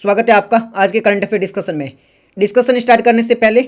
स्वागत है आपका आज के करंट अफेयर डिस्कशन में। डिस्कशन स्टार्ट करने से पहले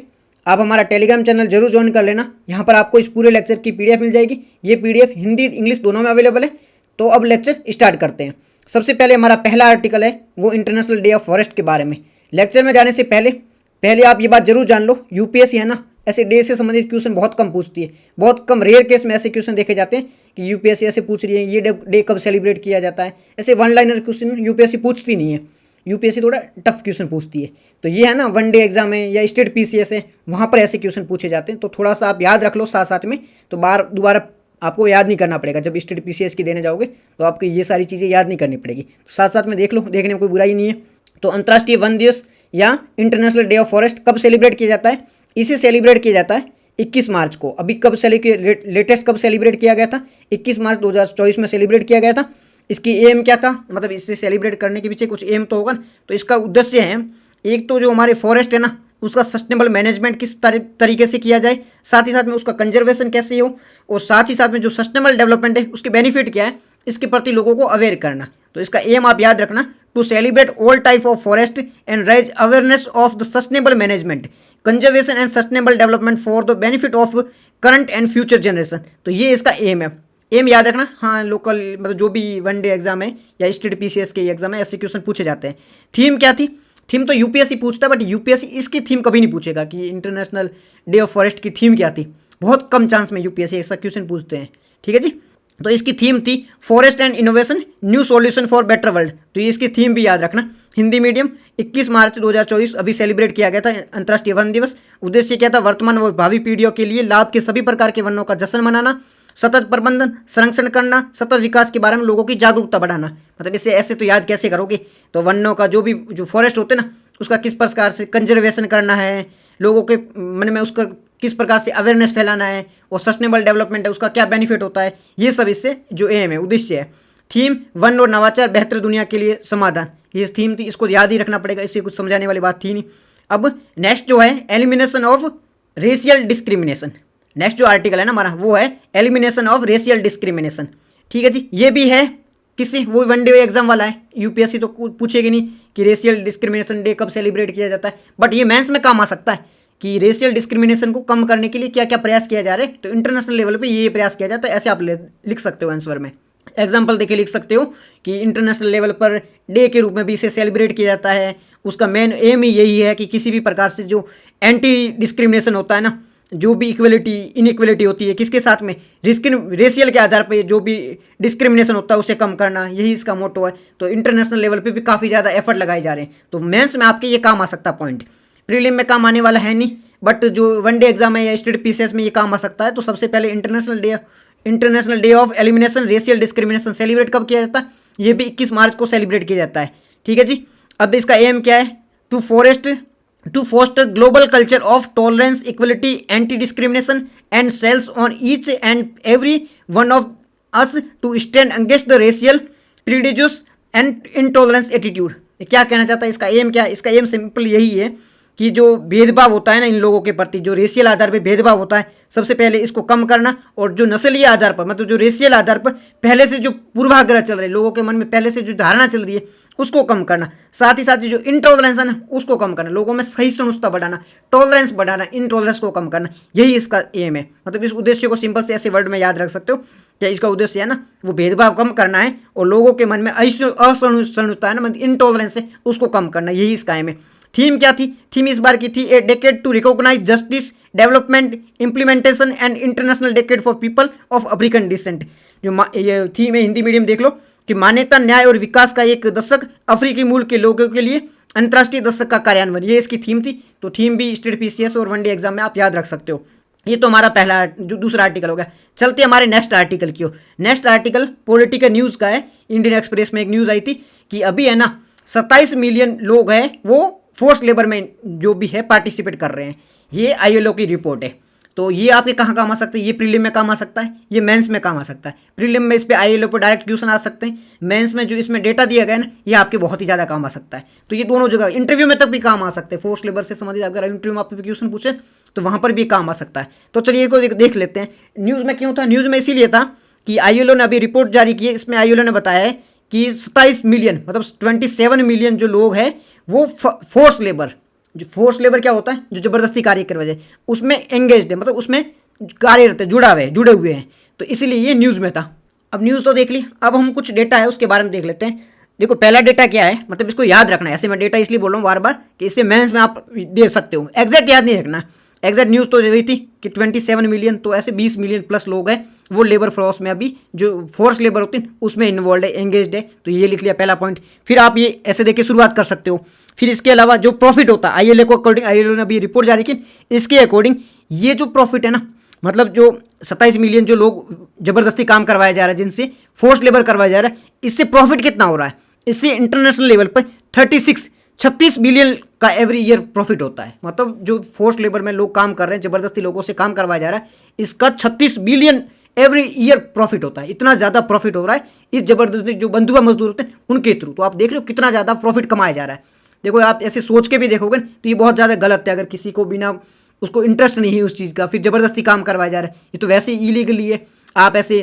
आप हमारा टेलीग्राम चैनल जरूर ज्वाइन कर लेना। यहाँ पर आपको इस पूरे लेक्चर की पीडीएफ मिल जाएगी। ये पीडीएफ हिंदी इंग्लिश दोनों में अवेलेबल है। तो अब लेक्चर स्टार्ट करते हैं। सबसे पहले हमारा पहला आर्टिकल है वो इंटरनेशनल डे ऑफ फॉरेस्ट के बारे में। लेक्चर में जाने से पहले आप ये बात जरूर जान लो, यूपीएससी है ना, ऐसे डे से संबंधित क्वेश्चन बहुत कम पूछती है। बहुत कम रेयर केस में ऐसे क्वेश्चन देखे जाते हैं कि यूपीएससी ऐसे पूछ रही है ये डे कब सेलिब्रेट किया जाता है। ऐसे वन लाइनर क्वेश्चन यूपीएससी पूछती नहीं है। यूपीएससी थोड़ा टफ क्वेश्चन पूछती है। तो ये है ना, वन डे एग्जाम है या स्टेट पीसीएस है, वहाँ पर ऐसे क्वेश्चन पूछे जाते हैं। तो थोड़ा सा आप याद रख लो साथ साथ में, तो दोबारा आपको याद नहीं करना पड़ेगा। जब स्टेट पीसीएस की देने जाओगे तो आपको ये सारी चीज़ें याद नहीं करनी पड़ेगी। तो साथ साथ में देख लो, देखने में कोई बुराई नहीं है। तो अंतर्राष्ट्रीय वन दिवस या इंटरनेशनल डे ऑफ फॉरेस्ट कब सेलिब्रेट किया जाता है? इसे सेलिब्रेट किया जाता है 21 मार्च को। अभी कब लेटेस्ट कब सेलिब्रेट किया गया था? 21 मार्च 2024 में सेलिब्रेट किया गया था। इसकी एम क्या था, मतलब इससे सेलिब्रेट करने के पीछे कुछ एम तो होगा ना। तो इसका उद्देश्य है, एक तो जो हमारे फॉरेस्ट है ना, उसका सस्टेनेबल मैनेजमेंट किस तरीके से किया जाए, साथ ही साथ में उसका कंजर्वेशन कैसे हो, और साथ ही साथ में जो सस्टेनेबल डेवलपमेंट है उसके बेनिफिट क्या है, इसके प्रति लोगों को अवेयर करना। तो इसका एम आप याद रखना, to celebrate all type of forest and raise awareness of the sustainable management, conservation and sustainable development for the benefit of current and future generation. तो ये इसका एम है। एम याद रखना। हाँ, लोकल मतलब जो भी वन डे एग्जाम है या स्टेट पीसीएस के एग्जाम है, ऐसे क्वेश्चन पूछे जाते हैं। थीम क्या थी? थीम तो यूपीएससी पूछता है, बट यूपीएससी इसकी थीम कभी नहीं पूछेगा कि इंटरनेशनल डे ऑफ फॉरेस्ट की थीम क्या थी। बहुत कम चांस में यूपीएससी ऐसा क्वेश्चन पूछते हैं। ठीक है जी। तो इसकी थीम थी forest and innovation, new solution for better world. तो ये इसकी थीम भी याद रखना। हिंदी मीडियम 21 मार्च 2024 अभी सेलिब्रेट किया गया था अंतर्राष्ट्रीय वन दिवस। उद्देश्य क्या था? वर्तमान व भावी पीढ़ियों के लिए लाभ के सभी प्रकार के वनों का जश्न मनाना, सतत प्रबंधन संरक्षण करना, सतत विकास के बारे में लोगों की जागरूकता बढ़ाना। मतलब इसे ऐसे तो याद कैसे करोगे? तो वनों का जो फॉरेस्ट होते हैं ना, उसका किस प्रकार से कंजर्वेशन करना है, लोगों के मन में उसका किस प्रकार से अवेयरनेस फैलाना है, और सस्टेनेबल डेवलपमेंट है उसका क्या बेनिफिट होता है, ये सब इससे जो एम है, उद्देश्य है। थीम वन और नवाचार, बेहतर दुनिया के लिए समाधान, ये थीम थी। इसको याद ही रखना पड़ेगा, इससे कुछ समझाने वाली बात थी नहीं। अब नेक्स्ट जो है elimination of racial discrimination. Next जो आर्टिकल है ना हमारा, वो है एलिमिनेशन ऑफ रेशियल डिस्क्रिमिनेशन। ठीक है जी। ये भी है किससे? वो वन डे एग्जाम वाला है। यूपीएससी तो पूछेगी नहीं कि रेशियल डिस्क्रिमिनेशन डे कब सेलिब्रेट किया जाता है, बट ये मेंस में काम आ सकता है कि रेशियल डिस्क्रिमिनेशन को कम करने के लिए क्या क्या प्रयास किया जा रहा है। तो इंटरनेशनल लेवल पे ये प्रयास किया जाता है, ऐसे आप लिख सकते हो आंसर में। एग्जाम्पल देके लिख सकते हो कि इंटरनेशनल लेवल पर डे के रूप में भी इसे सेलिब्रेट किया जाता है। उसका मेन एम ही यही है कि किसी भी प्रकार से जो एंटी डिस्क्रिमिनेशन होता है ना, जो भी इनइक्वलिटी होती है किसके साथ में, रेशियल के आधार पर जो भी डिस्क्रिमिनेशन होता है उसे कम करना, यही इसका मोटो है। तो इंटरनेशनल लेवल पे भी काफ़ी ज़्यादा एफर्ट लगाए जा रहे हैं। तो मेंस में आपके ये काम आ सकता है पॉइंट, प्रीलिम में काम आने वाला है नहीं, बट जो वन डे एग्जाम है या स्टेट पीसीएस में ये काम आ सकता है। तो सबसे पहले international day of elimination racial discrimination celebrate कब किया जाता है? ये भी 21 मार्च को सेलिब्रेट किया जाता है। ठीक है जी। अब इसका एम क्या है? To foster global culture of tolerance, equality, anti discrimination and sells on each and every one of us to stand against the racial prejudice and intolerance attitude. क्या कहना चाहता है? इसका एम क्या है? इसका एम सिंपल यही है कि जो भेदभाव होता है ना इन लोगों के प्रति, जो रेशियल आधार पर भेदभाव होता है, सबसे पहले इसको कम करना। और जो नस्लीय आधार पर, मतलब जो रेशियल आधार पर पहले से जो पूर्वाग्रह चल रहे हैं, लोगों के मन में पहले से जो धारणा चल रही है, उसको कम करना। साथ ही साथ जो इंटॉलरेंस है ना, उसको कम करना, लोगों में सहिष्णुता बढ़ाना, टॉलरेंस बढ़ाना, इंटॉलरेंस को कम करना, यही इसका एम है। मतलब इस उद्देश्य को सिंपल से ऐसे वर्ड में याद रख सकते हो क्या इसका उद्देश्य है ना, वो भेदभाव कम करना है, और लोगों के मन में असहिष्णुता है ना, मतलब इंटॉलरेंस है, उसको कम करना, यही इसका एम है। थीम क्या थी? थीम इस बार की थी a decade to recognise justice, development, implementation and international decade for people of African descent. जो ये थीम है, हिंदी मीडियम देख लो, कि मान्यता, न्याय और विकास का एक दशक, अफ्रीकी मूल के लोगों के लिए अंतर्राष्ट्रीय दशक का कार्यान्वयन, ये इसकी थीम थी। तो थीम भी स्टेट पीसीएस और वन डे एग्जाम में आप याद रख सकते हो। ये तो हमारा पहला जो दूसरा आर्टिकल हो गया। चलते हमारे नेक्स्ट आर्टिकल की ओर। नेक्स्ट आर्टिकल पॉलिटिकल न्यूज़ का है। इंडियन एक्सप्रेस में एक न्यूज़ आई थी कि अभी है ना 27 मिलियन लोग हैं वो फोर्स लेबर में जो भी है पार्टिसिपेट कर रहे हैं। ये आईएलओ की रिपोर्ट है। तो ये आपके कहाँ काम आ सकता है? ये प्रीलिम में काम आ सकता है, ये मेंस में काम आ सकता है। प्रीलिम में इस पे आईएलओ पर डायरेक्ट क्वेश्चन आ सकते हैं, मेंस में जो इसमें डेटा दिया गया है ना, ये आपके बहुत ही ज़्यादा काम आ सकता है। तो ये दोनों जगह इंटरव्यू में तक भी काम आ सकते हैं। फोर्स लेबर से संबंधित अगर इंटरव्यू में आप क्वेश्चन पूछे तो वहाँ पर भी काम आ सकता है। तो चलिए इसको देख लेते हैं। न्यूज़ में क्यों था? न्यूज़ में इसीलिए था कि आईएलओ ने अभी रिपोर्ट जारी की है। इसमें आईएलओ ने बताया है कि 27 मिलियन मतलब 27 मिलियन जो लोग हैं वो फोर्स लेबर, जो फोर्स लेबर क्या होता है, जो ज़बरदस्ती कार्य करवा जाए, उसमें एंगेज्ड है, मतलब उसमें कार्यरत है, जुड़े हुए हैं। तो इसीलिए ये न्यूज़ में था। अब न्यूज़ तो देख ली, अब हम कुछ डेटा है उसके बारे में देख लेते हैं। देखो पहला डेटा क्या है, मतलब इसको याद रखना है, ऐसे मैं डेटा इसलिए बोल रहा हूँ बार बार कि इससे मेंस में आप दे सकते हो, एग्जैक्ट याद नहीं रखना। एग्जैक्ट न्यूज़ तो यही थी कि 27 मिलियन, तो ऐसे 20 मिलियन प्लस लोग हैं वो लेबर फोर्स में, अभी जो फोर्स लेबर होती है उसमें इन्वॉल्व है, एंगेज्ड है। तो ये लिख लिया पहला पॉइंट। फिर आप ये ऐसे देख के शुरुआत कर सकते हो। फिर इसके अलावा जो प्रॉफिट होता है आईएलए को अकॉर्डिंग, आईएलए ने अभी रिपोर्ट जारी की, इसके अकॉर्डिंग ये जो प्रॉफिट है ना, मतलब जो 27 मिलियन जो लोग जबरदस्ती काम करवाया जा रहा है, जिनसे फोर्स लेबर करवाया जा रहा है, इससे प्रॉफिट कितना हो रहा है, इससे इंटरनेशनल लेवल पर 36 बिलियन का एवरी ईयर प्रॉफिट होता है। मतलब जो फोर्स लेबर में लोग काम कर रहे हैं, जबरदस्ती लोगों से काम करवाया जा रहा है, इसका 36 बिलियन एवरी ईयर प्रॉफिट होता है। इतना ज़्यादा प्रॉफिट हो रहा है इस जबरदस्ती जो बंधुआ मजदूर होते हैं उनके थ्रू। तो आप देख रहे हो कितना ज़्यादा प्रॉफिट कमाया जा रहा है। देखो आप ऐसे सोच के भी देखोगे तो ये बहुत ज़्यादा गलत है। अगर किसी को बिना उसको इंटरेस्ट नहीं है उस चीज़ का, फिर ज़बरदस्ती काम करवाया जा रहा है, ये तो वैसे ही इलीगली है। आप ऐसे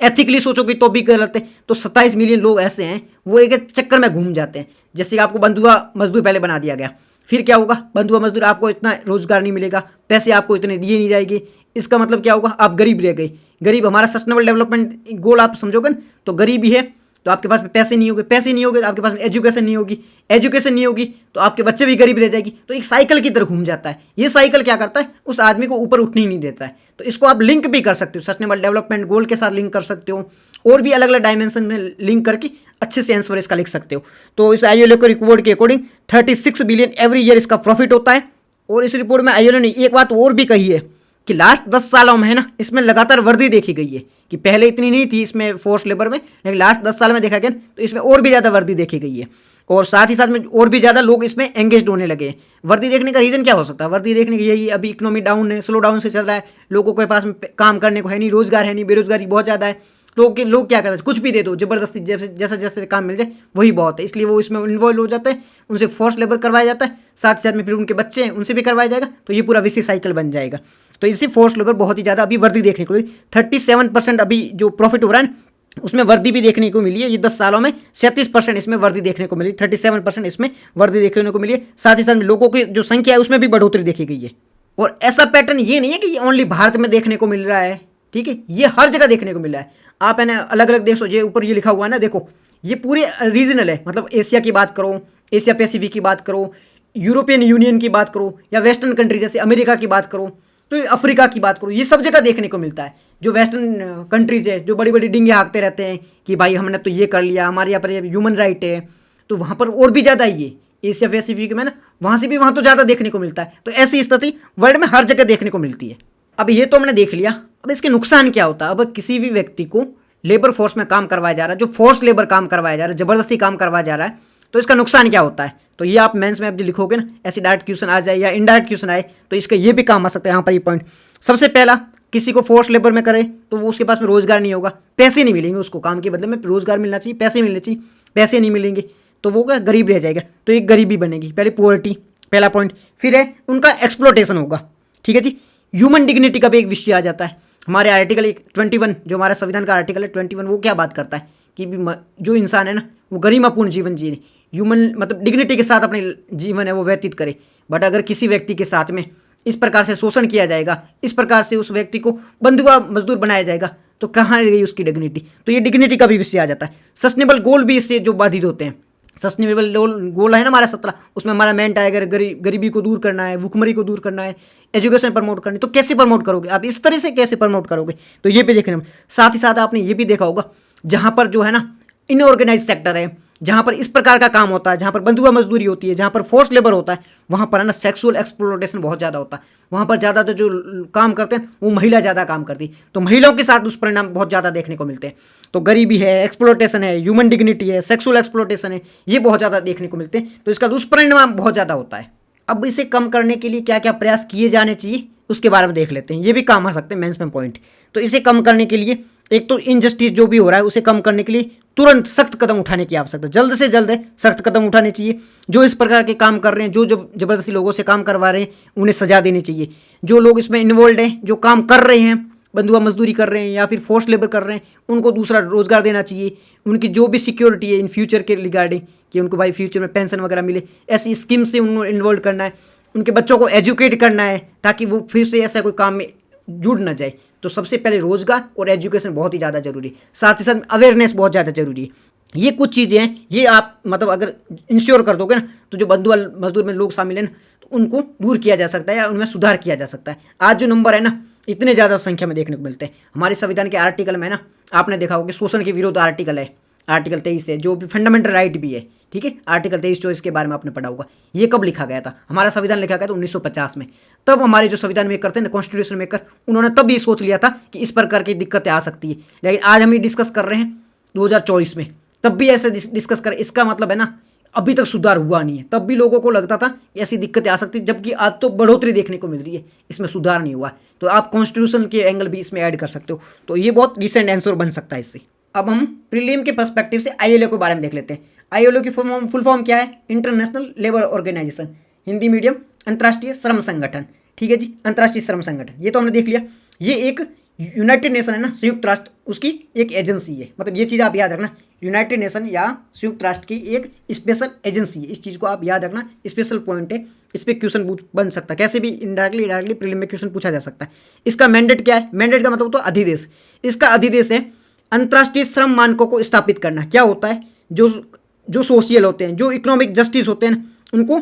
एथिकली सोचोगे तो भी गलत है। तो 27 मिलियन लोग ऐसे हैं वो एक चक्कर में घूम जाते हैं। जैसे कि आपको बंधुआ मजदूर पहले बना दिया गया, फिर क्या होगा, बंधुआ मजदूर आपको इतना रोजगार नहीं मिलेगा, पैसे आपको इतने दिए नहीं जाएगी। इसका मतलब क्या होगा, आप गरीब रह गए। गरीब हमारा सस्टेनेबल डेवलपमेंट गोल आप समझोगे ना, तो गरीबी है तो आपके पास पैसे नहीं होंगे, पैसे नहीं होंगे तो आपके पास एजुकेशन नहीं होगी, एजुकेशन नहीं होगी तो आपके बच्चे भी गरीब रह जाएगी। तो एक साइकिल की तरह घूम जाता है। ये साइकिल क्या करता है, उस आदमी को ऊपर उठने ही नहीं देता है। तो इसको आप लिंक भी कर सकते हो, सस्टेनेबल डेवलपमेंट गोल के साथ लिंक कर सकते हो, और भी अलग अलग डायमेंशन में लिंक करके अच्छे से आंसर इसका लिख सकते हो। तो इस आईएलओ को रिपोर्ट के अकॉर्डिंग 36 बिलियन एवरी ईयर इसका प्रॉफिट होता है। और इस रिपोर्ट में आईएलओ ने एक बात और भी कही है कि लास्ट 10 सालों में है ना, इसमें लगातार वृद्धि देखी गई है। कि पहले इतनी नहीं थी इसमें फोर्स लेबर में, लेकिन लास्ट 10 साल में देखा गया तो इसमें और भी ज़्यादा वृद्धि देखी गई है। और साथ ही साथ में और भी ज़्यादा लोग इसमें एंगेज होने लगे हैं। वृद्धि देखने का रीज़न क्या हो सकता है, वृद्धि देखने की यही, अभी इकोनॉमी डाउन है, स्लो डाउन से चल रहा है, लोगों के पास में काम करने को है नहीं, रोजगार है नहीं, बेरोजगारी बहुत ज़्यादा है। लोग क्या करते हैं, कुछ भी दे दो जबरदस्ती, जैसे जैसे काम मिल जाए वही बहुत है, इसलिए वो इसमें इन्वॉल्व हो जाते हैं, उनसे फोर्स लेबर करवाया जाता है। साथ ही साथ में फिर उनके बच्चे हैं उनसे भी करवाया जाएगा, तो ये पूरा विशेष साइकिल बन जाएगा। तो इससे फोर्स लेबर बहुत ही ज़्यादा अभी वृद्धि देखने को मिली। 37% अभी जो प्रॉफिट हो रहा है उसमें वृद्धि भी देखने को मिली है। ये 10 सालों में 37% इसमें वृद्धि देखने को मिली, 37% इसमें वृद्धि देखने को मिली है। साथ ही साथ लोगों की जो संख्या है उसमें भी बढ़ोतरी देखी गई है। और ऐसा पैटर्न ये नहीं है कि ये ओनली भारत में देखने को मिल रहा है, ठीक है, ये हर जगह देखने को मिल रहा है। आप है ना अलग अलग देशों, ये ऊपर ये लिखा हुआ है ना, देखो ये पूरे रीजनल है। मतलब एशिया की बात करो, एशिया पैसिफिक की बात करो, यूरोपियन यूनियन की बात करो, या वेस्टर्न कंट्री जैसे अमेरिका की बात करो, तो अफ्रीका की बात करो, ये सब जगह देखने को मिलता है। जो वेस्टर्न कंट्रीज है, जो बड़ी बड़ी डिंगे हाँकते रहते हैं कि भाई हमने तो ये कर लिया, हमारे यहाँ पर ह्यूमन राइट है, तो वहाँ पर और भी ज़्यादा ही है एशिया पैसिफिक में ना, वहाँ से भी वहाँ तो ज़्यादा देखने को मिलता है। तो ऐसी स्थिति वर्ल्ड में हर जगह देखने को मिलती है। अब ये तो हमने देख लिया, अब इसके नुकसान क्या होता है। अब किसी भी व्यक्ति को लेबर फोर्स में काम करवाया जा रहा है, जो फोर्स लेबर काम करवाया जा रहा है, जबरदस्ती काम करवाया जा रहा है, तो इसका नुकसान क्या होता है। तो ये आप मेंस में आप जो लिखोगे ना, ऐसे डायरेक्ट क्वेश्चन आ जाए या इनडायरेक्ट क्वेश्चन आए तो इसका ये भी काम आ सकता है यहाँ पर ये पॉइंट। सबसे पहला, किसी को फोर्स लेबर में करे तो वो उसके पास में रोजगार नहीं होगा, पैसे नहीं मिलेंगे उसको, काम के बदले में रोजगार मिलना चाहिए, पैसे मिलने चाहिए, पैसे नहीं मिलेंगे तो वो क्या गरीब रह जाएगा, तो एक गरीबी बनेगी। पहले पोवर्टी, पहला पॉइंट। फिर है उनका एक्सप्लोटेशन होगा, ठीक है जी। ह्यूमन डिग्निटी का भी एक विषय आ जाता है। हमारे आर्टिकल 21 जो हमारा संविधान का आर्टिकल है 21, वो क्या बात करता है कि जो इंसान है ना वो गरिमापूर्ण जीवन जिए, ह्यूमन मतलब डिग्निटी के साथ अपने जीवन है वो व्यतीत करे। बट अगर किसी व्यक्ति के साथ में इस प्रकार से शोषण किया जाएगा, इस प्रकार से उस व्यक्ति को बंधुआ मजदूर बनाया जाएगा, तो कहाँ रह गई उसकी डिग्निटी। तो ये डिग्निटी का भी विषय आ जाता है। सस्टेनेबल गोल भी इससे जो बाधित होते हैं। सस्टेनेबल गोल है ना हमारा 17, उसमें हमारा मेन टाइगर गरीबी को दूर करना है, भूखमरी को दूर करना है, एजुकेशन प्रमोट करनी। तो कैसे प्रमोट करोगे आप, इस तरह से कैसे प्रमोट करोगे, तो ये भी देखने में। साथ ही साथ आपने ये भी देखा होगा जहाँ पर जो है ना इनऑर्गेनाइज सेक्टर है, जहाँ पर इस प्रकार का काम होता है, जहाँ पर बंधुआ मजदूरी होती है, जहाँ पर फोर्स लेबर होता है, वहाँ पर है ना सेक्सुअल एक्सप्लॉयटेशन बहुत ज़्यादा होता है। वहाँ पर ज़्यादातर जो काम करते हैं वो महिला ज़्यादा काम करती है, तो महिलाओं के साथ दुष्परिणाम बहुत ज़्यादा देखने को मिलते हैं। तो गरीबी है, एक्सप्लॉयटेशन है, ह्यूमन डिग्निटी है, सेक्सुअल एक्सप्लॉयटेशन है, ये बहुत ज़्यादा देखने को मिलते हैं। तो इसका दुष्परिणाम बहुत ज़्यादा होता है। अब इसे कम करने के लिए क्या क्या प्रयास किए जाने चाहिए उसके बारे में देख लेते हैं। ये भी काम आ सकते हैं मेंस में पॉइंट। तो इसे कम करने के लिए एक तो इनजस्टिस जो भी हो रहा है उसे कम करने के लिए तुरंत सख्त कदम उठाने की आवश्यकता, जल्द से जल्द है सख्त कदम उठाने चाहिए। जो इस प्रकार के काम कर रहे हैं, जो जबरदस्ती लोगों से काम करवा रहे हैं, उन्हें सजा देनी चाहिए। जो लोग इसमें इन्वॉल्व हैं, जो काम कर रहे हैं बंधुआ मजदूरी कर रहे हैं या फिर फोर्स लेबर कर रहे हैं, उनको दूसरा रोजगार देना चाहिए। उनकी जो भी सिक्योरिटी है इन फ्यूचर के रिगार्डिंग कि उनको भाई फ्यूचर में पेंशन वगैरह मिले, ऐसी स्कीम से उनको इन्वॉल्व करना है। उनके बच्चों को एजुकेट करना है ताकि वो फिर से ऐसा कोई काम में जुड़ ना जाए। तो सबसे पहले रोजगार और एजुकेशन बहुत ही ज़्यादा जरूरी है, साथ ही साथ अवेयरनेस बहुत ज़्यादा जरूरी है। ये कुछ चीज़ें हैं, ये आप मतलब अगर इंश्योर कर दोगे ना तो जो बंधुआ मजदूर में लोग शामिल हैं ना तो उनको दूर किया जा सकता है या उनमें सुधार किया जा सकता है। आज जो नंबर है ना इतने ज़्यादा संख्या में देखने को मिलते हैं। हमारे संविधान के आर्टिकल में ना आपने देखा होगा कि शोषण के विरुद्ध आर्टिकल है, आर्टिकल 23 है, जो भी फंडामेंटल राइट भी है, ठीक है। आर्टिकल 23-24 के बारे में आपने पढ़ा होगा। ये कब लिखा गया था? हमारा संविधान लिखा गया था 1950 में। तब हमारे जो संविधान मेकर थे ना, कॉन्स्टिट्यूशन मेकर, उन्होंने तब ये सोच लिया था कि इस प्रकार की दिक्कतें आ सकती है। लेकिन आज हम ये डिस्कस कर रहे हैं 2024 में, तब भी ऐसे डिस्कस करें, इसका मतलब है ना अभी तक सुधार हुआ नहीं है। तब भी लोगों को लगता था कि ऐसी दिक्कतें आ सकती, जबकि आज तो बढ़ोतरी देखने को मिल रही है, इसमें सुधार नहीं हुआ। तो आप कॉन्स्टिट्यूशन के एंगल भी इसमें ऐड कर सकते हो, तो ये बहुत रिसेंट आंसर बन सकता है इससे। अब हम प्रीलिम के पर्सपेक्टिव से आईएलओ के बारे में देख लेते हैं। आईएलओ की फुल फॉर्म क्या है? International Labour Organization, Hindi medium अंतर्राष्ट्रीय श्रम संगठन, ठीक है जी, अंतर्राष्ट्रीय श्रम संगठन। ये तो हमने देख लिया। ये एक यूनाइटेड नेशन है ना, संयुक्त राष्ट्र, उसकी एक एजेंसी है। मतलब ये चीज़ आप याद रखना, यूनाइटेड नेशन या संयुक्त राष्ट्र की एक स्पेशल एजेंसी है। इस चीज़ को आप याद रखना, स्पेशल पॉइंट है, इस पर क्वेश्चन बन सकता है, कैसे भी इनडायरेक्टली प्रीलिम में क्वेश्चन पूछा जा सकता है। इसका मैंडेट क्या है? मैंडेट का मतलब तो अधिदेश। इसका अधिदेश है अंतर्राष्ट्रीय श्रम मानकों को स्थापित करना। क्या होता है? जो सोशल होते हैं, जो इकोनॉमिक जस्टिस होते हैं, उनको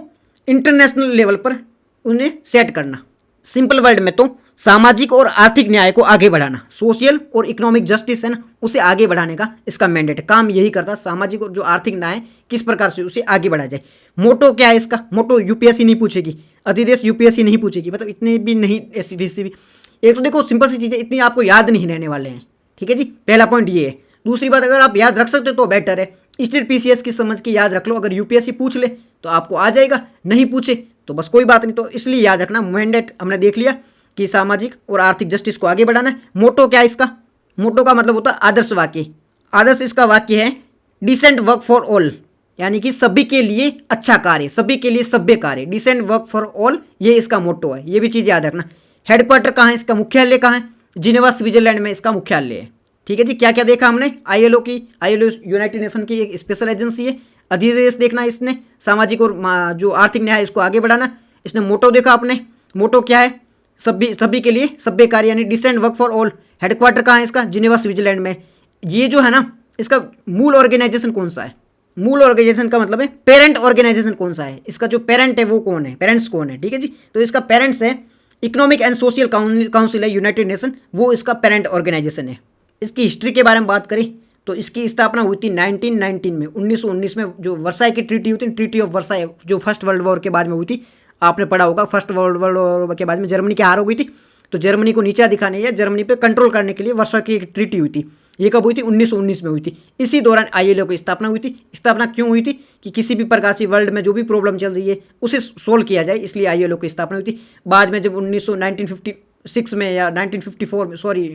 इंटरनेशनल लेवल पर उन्हें सेट करना। सिंपल वर्ड में तो सामाजिक और आर्थिक न्याय को आगे बढ़ाना, सोशल और इकोनॉमिक जस्टिस है ना, उसे आगे बढ़ाने का इसका मैंडेट, काम यही करता है। सामाजिक और जो आर्थिक न्याय किस प्रकार से उसे आगे बढ़ाया जाए। मोटो क्या है इसका? मोटो यूपीएससी नहीं पूछेगी, अधिदेश यूपीएससी नहीं पूछेगी, मतलब इतने भी नहीं एससीबीसी भी। एक तो देखो सिंपल सी चीज़ें, इतनी आपको याद नहीं रहने वाले हैं, ठीक है जी। पहला पॉइंट ये है। दूसरी बात, अगर आप याद रख सकते हो तो बेटर है। स्टेट पीसीएस की समझ के याद रख लो। अगर यूपीएससी पूछ ले तो आपको आ जाएगा, नहीं पूछे तो बस कोई बात नहीं। तो इसलिए याद रखना, मैंडेट हमने देख लिया कि सामाजिक और आर्थिक जस्टिस को आगे बढ़ाना है। मोटो क्या है इसका? मोटो का मतलब होता है आदर्श वाक्य। आदर्श इसका वाक्य है डिसेंट वर्क फॉर ऑल, यानी कि सभी के लिए अच्छा कार्य, सभी के लिए सभ्य कार्य, डिसेंट वर्क फॉर ऑल, ये इसका मोटो है। ये भी चीज़ याद रखना। हेडक्वार्टर कहाँ है इसका? मुख्यालय कहाँ है? जिनेवा स्विट्जरलैंड में इसका मुख्यालय है, ठीक है जी। क्या क्या देखा हमने? आईएलओ यूनाइटेड नेशन की एक स्पेशल एजेंसी है। अधिदेश देखना इसने, सामाजिक और जो आर्थिक न्याय इसको आगे बढ़ाना। इसने मोटो देखा आपने, मोटो क्या है? सभी के लिए सभ्य कार्य, यानी decent work for all. Headquarter कहाँ है इसका? जिनेवा स्विट्जरलैंड में। ये जो है ना, इसका मूल ऑर्गेनाइजेशन कौन सा है? मूल ऑर्गेनाइजेशन का मतलब है पेरेंट ऑर्गेनाइजेशन कौन सा है। इसका जो पेरेंट है वो कौन है? पेरेंट्स कौन है, ठीक है जी। तो इसका पेरेंट्स है इकोनॉमिक एंड सोशल काउंसिल है, यूनाइटेड नेशन, वो इसका पेरेंट ऑर्गेनाइजेशन है। इसकी हिस्ट्री के बारे में बात करें तो इसकी स्थापना हुई थी 1919 में, 1919 में, जो वर्साई की ट्रीटी हुई थी, ट्रीटी ऑफ वर्साई, जो फर्स्ट वर्ल्ड वॉर के बाद में हुई थी। आपने पढ़ा होगा, फर्स्ट वर्ल्ड वॉर के बाद में जर्मनी की हार हो गई थी, तो जर्मनी को नीचा दिखाने या जर्मनी पे कंट्रोल करने के लिए वर्साई की एक ट्रीटी हुई थी। ये कब हुई थी? 1919 में हुई थी। इसी दौरान आईएलओ की स्थापना हुई थी। स्थापना क्यों हुई थी? कि किसी भी प्रकार से वर्ल्ड में जो भी प्रॉब्लम चल रही है उसे सोल्व किया जाए, इसलिए आईएलओ की स्थापना हुई थी। बाद में जब 1956 में या 1954 में, सॉरी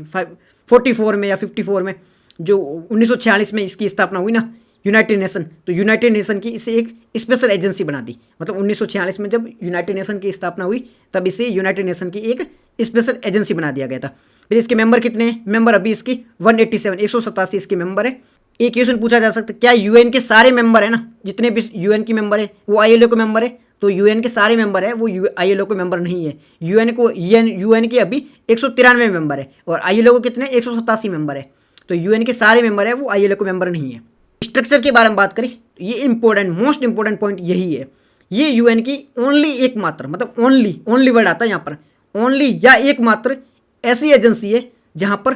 44 में या 54 में, जो 1946 में इसकी स्थापना हुई ना, यूनाइटेड नेशन, तो यूनाइटेड नेशन की इसे एक स्पेशल एजेंसी बना दी। मतलब 1946 में जब यूनाइटेड नेशन की स्थापना हुई तब इसे यूनाइटेड नेशन की एक स्पेशल एजेंसी बना दिया गया था। फिर इसके मेंबर कितने हैं? मेंबर अभी इसकी 187 इसके मेंबर है। एक क्वेश्चन पूछा जा सकता है, क्या यूएन के सारे मेंबर है ना, जितने भी यूएन के मेंबर है वो आईएलओ के मेंबर है? तो यूएन के सारे मेंबर है वो आईएलओ के मेंबर नहीं है। यूएन के अभी 193 मेंबर है और आईएलओ को कितने? 187 मेंबर है। तो यूएन के सारे मेंबर है वो आईएलओ के मेंबर नहीं है। स्ट्रक्चर के बारे में बात करें, ये इंपॉर्टेंट, मोस्ट इंपॉर्टेंट पॉइंट यही है। ये यूएन की ओनली, एकमात्र, मतलब ओनली वर्ड आता है यहाँ पर, ओनली या एकमात्र ऐसी एजेंसी है जहाँ पर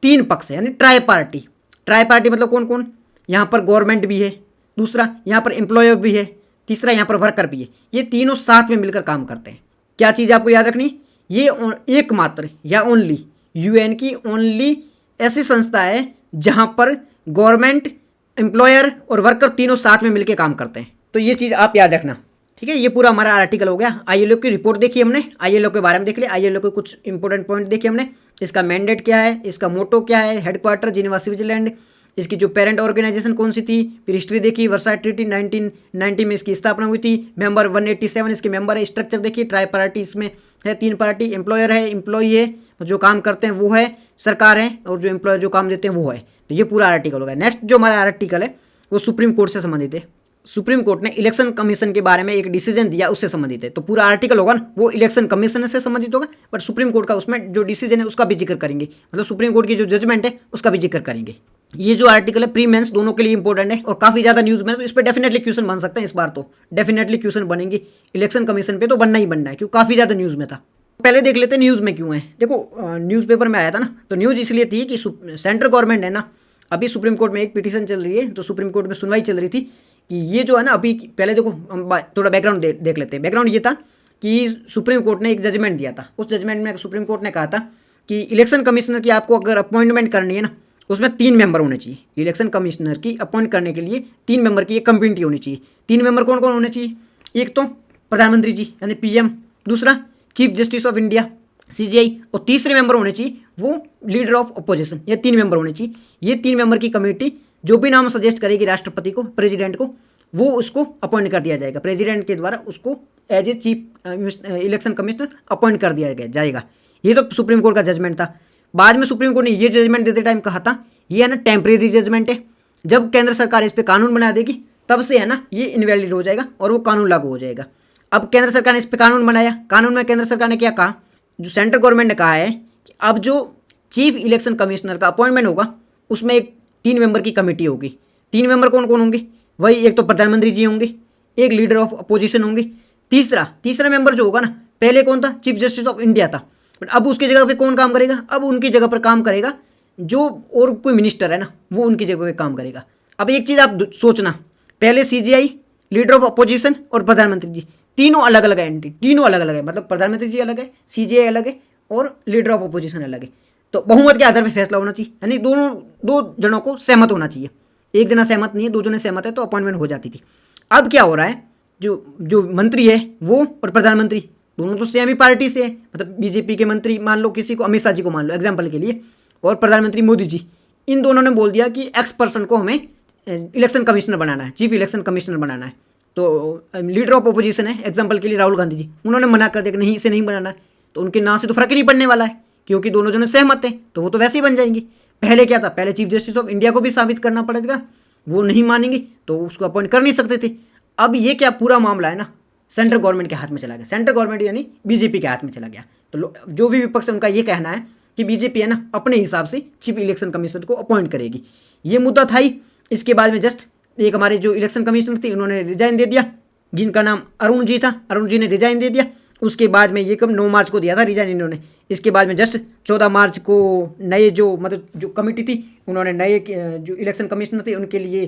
3 पक्ष है, यानी ट्राई पार्टी। ट्राई पार्टी मतलब कौन कौन? यहाँ पर गवर्नमेंट भी है, दूसरा यहाँ पर एम्प्लॉयर भी है, तीसरा यहाँ पर वर्कर भी है। ये तीनों साथ में मिलकर काम करते हैं। क्या चीज़ आपको याद रखनी? ये एकमात्र या ओनली, यूएन की ओनली ऐसी संस्था है जहाँ पर गवर्नमेंट, एम्प्लॉयर और वर्कर तीनों साथ में मिलकर काम करते हैं। तो ये चीज़ आप याद रखना, ठीक है। ये पूरा हमारा आर्टिकल हो गया। आईएलओ की रिपोर्ट देखी हमने, आईएलओ के बारे में देख लिया, आईएलओ के कुछ इंपॉर्टेंट पॉइंट देखे हमने। इसका मैंडेट क्या है, इसका मोटो क्या है, हेडक्वार्टर जिनेवा स्विट्जरलैंड, इसकी जो पेरेंट ऑर्गेनाइजेशन कौन सी थी, फिर हिस्ट्री देखी, वर्साई ट्रीटी 1990 में इसकी स्थापना हुई थी, मेंबर 187 इसके मेंबर है, स्ट्रक्चर देखिए, ट्राई पार्टी इसमें है, 3 पार्टी, एम्प्लॉयर है, एम्प्लॉई है, जो काम करते हैं वो है, सरकार है, और जो एम्प्लॉयर जो काम देते हैं वो है। तो ये पूरा आर्टिकल होगा। नेक्स्ट जो हमारा आर्टिकल है वो सुप्रीम कोर्ट से संबंधित है। सुप्रीम कोर्ट ने इलेक्शन कमीशन के बारे में एक डिसीजन दिया, उससे संबंधित है। तो पूरा आर्टिकल होगा ना वो इलेक्शन कमीशन से संबंधित होगा, बट सुप्रीम कोर्ट का उसमें जो डिसीजन है उसका भी जिक्र करेंगे, मतलब सुप्रीम कोर्ट की जो जजमेंट है उसका भी जिक्र करेंगे। ये जो आर्टिकल है प्री मेंस दोनों के लिए इंपॉर्टेंट है और काफी ज्यादा न्यूज में है, तो इस पर डेफिनेटली क्वेश्चन बन सकते हैं। इस बार तो डेफिनेटली क्वेश्चन बनेंगे इलेक्शन कमीशन पे, तो बनना ही बनना है क्योंकि काफी ज्यादा न्यूज में था। पहले देख लेते हैं न्यूज में क्यों है। देखो न्यूज़पेपर में आया था ना, तो न्यूज इसलिए थी कि सेंट्रल गवर्नमेंट है ना, अभी सुप्रीम कोर्ट में एक पिटीशन चल रही है, तो सुप्रीम कोर्ट में सुनवाई चल रही थी कि ये जो है ना, अभी पहले देखो हम थोड़ा बैकग्राउंड देख लेते हैं। बैकग्राउंड ये था कि सुप्रीम कोर्ट ने एक जजमेंट दिया था। उस जजमेंट में सुप्रीम कोर्ट ने कहा था कि इलेक्शन कमिश्नर की आपको अगर अपॉइंटमेंट करनी है ना, उसमें 3 मेंबर होने चाहिए। इलेक्शन कमिश्नर की अपॉइंट करने के लिए 3 मेंबर की एक कमेटी होनी चाहिए। 3 मेंबर कौन कौन होने चाहिए? एक तो प्रधानमंत्री जी यानी पीएम, दूसरा chief justice of India CGI, और तीसरे मेंबर होने चाहिए वो लीडर ऑफ अपोजिशन। ये 3 मेंबर होने चाहिए। ये 3 मेंबर की कमेटी जो भी नाम सजेस्ट करेगी राष्ट्रपति को, प्रेसिडेंट को, वो उसको अपॉइंट कर दिया जाएगा। प्रेसिडेंट के द्वारा उसको as a chief election commissioner appoint कर दिया जाएगा। ये तो सुप्रीम कोर्ट का जजमेंट था। बाद में सुप्रीम कोर्ट ने ये जजमेंट देते टाइम कहा था ये है ना टेम्परेरी जजमेंट है, जब केंद्र सरकार इस पर कानून बना देगी तब से है ना ये इनवैलिड हो जाएगा और वो कानून लागू हो जाएगा। अब केंद्र सरकार ने इस पर कानून बनाया। कानून में केंद्र सरकार ने क्या कहा, जो सेंट्रल गवर्नमेंट ने कहा है कि अब जो चीफ इलेक्शन कमिश्नर का अपॉइंटमेंट होगा उसमें एक 3 मेंबर की कमेटी होगी। 3 मेंबर कौन कौन होंगे? वही एक तो प्रधानमंत्री जी होंगे, एक लीडर ऑफ अपोजिशन होंगे, तीसरा मेंबर जो होगा ना, पहले कौन था? चीफ जस्टिस ऑफ इंडिया था, बट अब उसकी जगह पे कौन काम करेगा? अब उनकी जगह पर काम करेगा जो और कोई मिनिस्टर है ना, वो उनकी जगह पे काम करेगा। अब एक चीज़ आप सोचना, पहले सीजीआई, लीडर ऑफ अपोजिशन और प्रधानमंत्री जी, तीनों अलग अलग एंटिटी, तीनों अलग अलग है, मतलब प्रधानमंत्री जी अलग है, सीजीआई अलग है और लीडर ऑफ अपोजिशन अलग है। तो बहुमत के आधार पर फैसला होना चाहिए, यानी दो जनों को सहमत होना चाहिए। एक जना सहमत नहीं है, 2 जने सहमत है तो अपॉइंटमेंट हो जाती थी। अब क्या हो रहा है, जो मंत्री है वो और प्रधानमंत्री दोनों तो सेम ही पार्टी से है, मतलब बीजेपी के मंत्री मान लो किसी को, अमित शाह जी को मान लो एग्जाम्पल के लिए, और प्रधानमंत्री मोदी जी, इन दोनों ने बोल दिया कि एक्स पर्सन को हमें इलेक्शन कमिश्नर बनाना है, चीफ इलेक्शन कमिश्नर बनाना है। तो लीडर ऑफ अपोजिशन है एग्जाम्पल के लिए राहुल गांधी जी, उन्होंने मना कर दिया कि नहीं इसे नहीं बनाना है, तो उनके नाम से तो फर्क ही नहीं पड़ने वाला है क्योंकि दोनों जने सहमत हैं, तो वो तो वैसे ही बन जाएंगे। पहले क्या था, पहले चीफ जस्टिस ऑफ इंडिया को भी साबित करना पड़ेगा, वो नहीं मानेंगे तो उसको अपॉइंट कर नहीं सकते थे। अब ये क्या पूरा मामला है ना सेंट्रल गवर्नमेंट के हाथ में चला गया, सेंट्रल गवर्नमेंट यानी बीजेपी के हाथ में चला गया। तो जो भी विपक्ष है उनका ये कहना है कि बीजेपी है ना अपने हिसाब से चीफ इलेक्शन कमिश्नर को अपॉइंट करेगी। ये मुद्दा था ही। इसके बाद में जस्ट एक हमारे जो इलेक्शन कमिश्नर थे उन्होंने रिजाइन दे दिया, जिनका नाम अरुण जी था, अरुण जी ने रिजाइन दे दिया। उसके बाद में ये कब 9 मार्च को दिया था रिजाइन इन्होंने। इसके बाद में जस्ट 14 मार्च को नए जो मतलब जो कमेटी थी उन्होंने नए जो इलेक्शन कमिश्नर थे उनके लिए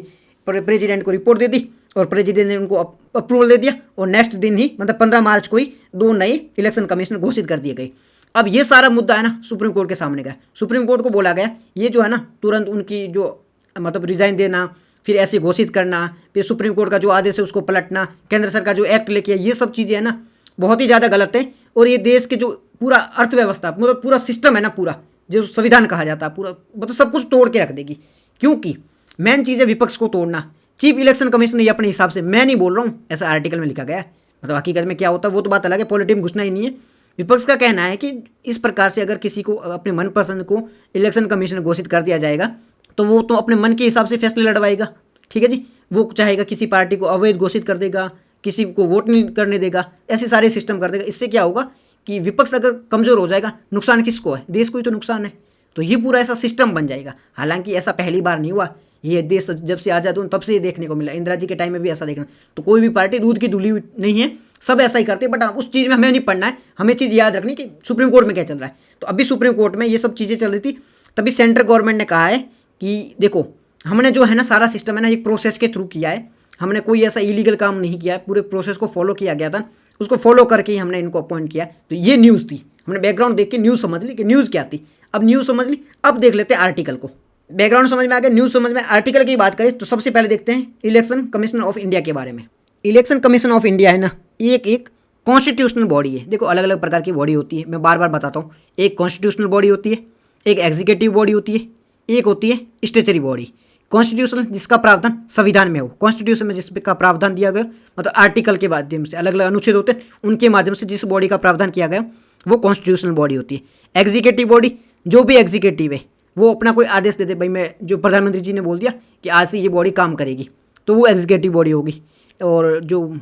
प्रेसिडेंट को रिपोर्ट दे दी और प्रेसिडेंट ने उनको अप्रूवल दे दिया और नेक्स्ट दिन ही मतलब 15 मार्च को ही 2 नए इलेक्शन कमिश्नर घोषित कर दिए गए। अब ये सारा मुद्दा है ना सुप्रीम कोर्ट के सामने गया। सुप्रीम कोर्ट को बोला गया ये जो है ना तुरंत उनकी जो मतलब रिजाइन देना, फिर ऐसे घोषित करना, फिर सुप्रीम कोर्ट का जो आदेश है उसको पलटना, केंद्र सरकार जो एक्ट लेके ये सब चीज़ें है ना बहुत ही ज़्यादा गलत है। और ये देश के जो पूरा अर्थव्यवस्था मतलब पूरा सिस्टम है ना, पूरा जो संविधान कहा जाता है पूरा मतलब सब कुछ तोड़ के रख देगी। क्योंकि मेन चीज़ है विपक्ष को तोड़ना। चीफ इलेक्शन कमिश्नर ये अपने हिसाब से, मैं नहीं बोल रहा हूँ, ऐसा आर्टिकल में लिखा गया है, मतलब हकीकत में क्या होता है वो तो बात अलग है, पॉलिटिक्स में घुसना ही नहीं है। विपक्ष का कहना है कि इस प्रकार से अगर किसी को अपने मनपसंद को इलेक्शन कमिश्नर घोषित कर दिया जाएगा तो वो तो अपने मन के हिसाब से फैसले लड़वाएगा। ठीक है जी, वो चाहेगा किसी पार्टी को अवैध घोषित कर देगा, किसी को वोट नहीं करने देगा, ऐसे सारे सिस्टम कर देगा। इससे क्या होगा कि विपक्ष अगर कमज़ोर हो जाएगा, नुकसान किसको है? देश को ही तो नुकसान है। तो ये पूरा ऐसा सिस्टम बन जाएगा। हालांकि ऐसा पहली बार नहीं हुआ, ये देश जब से आज़ाद हुआ तब से ये देखने को मिला। इंदिरा जी के टाइम में भी ऐसा देखना, तो कोई भी पार्टी दूध की धुली नहीं है, सब ऐसा ही करते हैं। बट उस चीज़ में हमें नहीं पढ़ना है, हमें चीज़ याद रखनी कि सुप्रीम कोर्ट में क्या चल रहा है। तो अभी सुप्रीम कोर्ट में ये सब चीज़ें चल रही थी, तभी सेंट्रल गवर्नमेंट ने कहा है कि देखो हमने जो है ना सारा सिस्टम है ना एक प्रोसेस के थ्रू किया है, हमने कोई ऐसा इलीगल काम नहीं किया है, पूरे प्रोसेस को फॉलो किया गया था, उसको फॉलो करके ही हमने इनको अपॉइंट किया। तो ये न्यूज़ थी, हमने बैकग्राउंड देख के न्यूज़ समझ ली कि न्यूज़ क्या थी। अब न्यूज़ समझ ली, अब देख लेते हैं आर्टिकल को। बैकग्राउंड समझ में आ गया, न्यूज़ समझ में, आर्टिकल की बात करें तो सबसे पहले देखते हैं इलेक्शन कमीशन ऑफ इंडिया के बारे में। इलेक्शन कमीशन ऑफ इंडिया है ना एक कॉन्स्टिट्यूशनल बॉडी है। देखो अलग अलग प्रकार की बॉडी होती है, मैं बार बार बताता हूँ। एक कॉन्स्टिट्यूशनल बॉडी होती है, एक एग्जीक्यूटिव बॉडी होती है, एक होती है स्टेचुटरी बॉडी। कॉन्स्टिट्यूशन जिसका प्रावधान संविधान में हो, कॉन्स्टिट्यूशन में जिसका प्रावधान दिया गया, मतलब आर्टिकल के माध्यम से अलग अलग अनुच्छेद होते हैं उनके माध्यम से जिस बॉडी का प्रावधान किया गया वो कॉन्स्टिट्यूशनल बॉडी होती है। एग्जीक्यूटिव बॉडी, जो भी एग्जीक्यूटिव है वो अपना कोई आदेश दे दे, भाई मैं जो प्रधानमंत्री जी ने बोल दिया कि आज से ये बॉडी काम करेगी, तो वो एग्जीक्यूटिव बॉडी होगी। और जो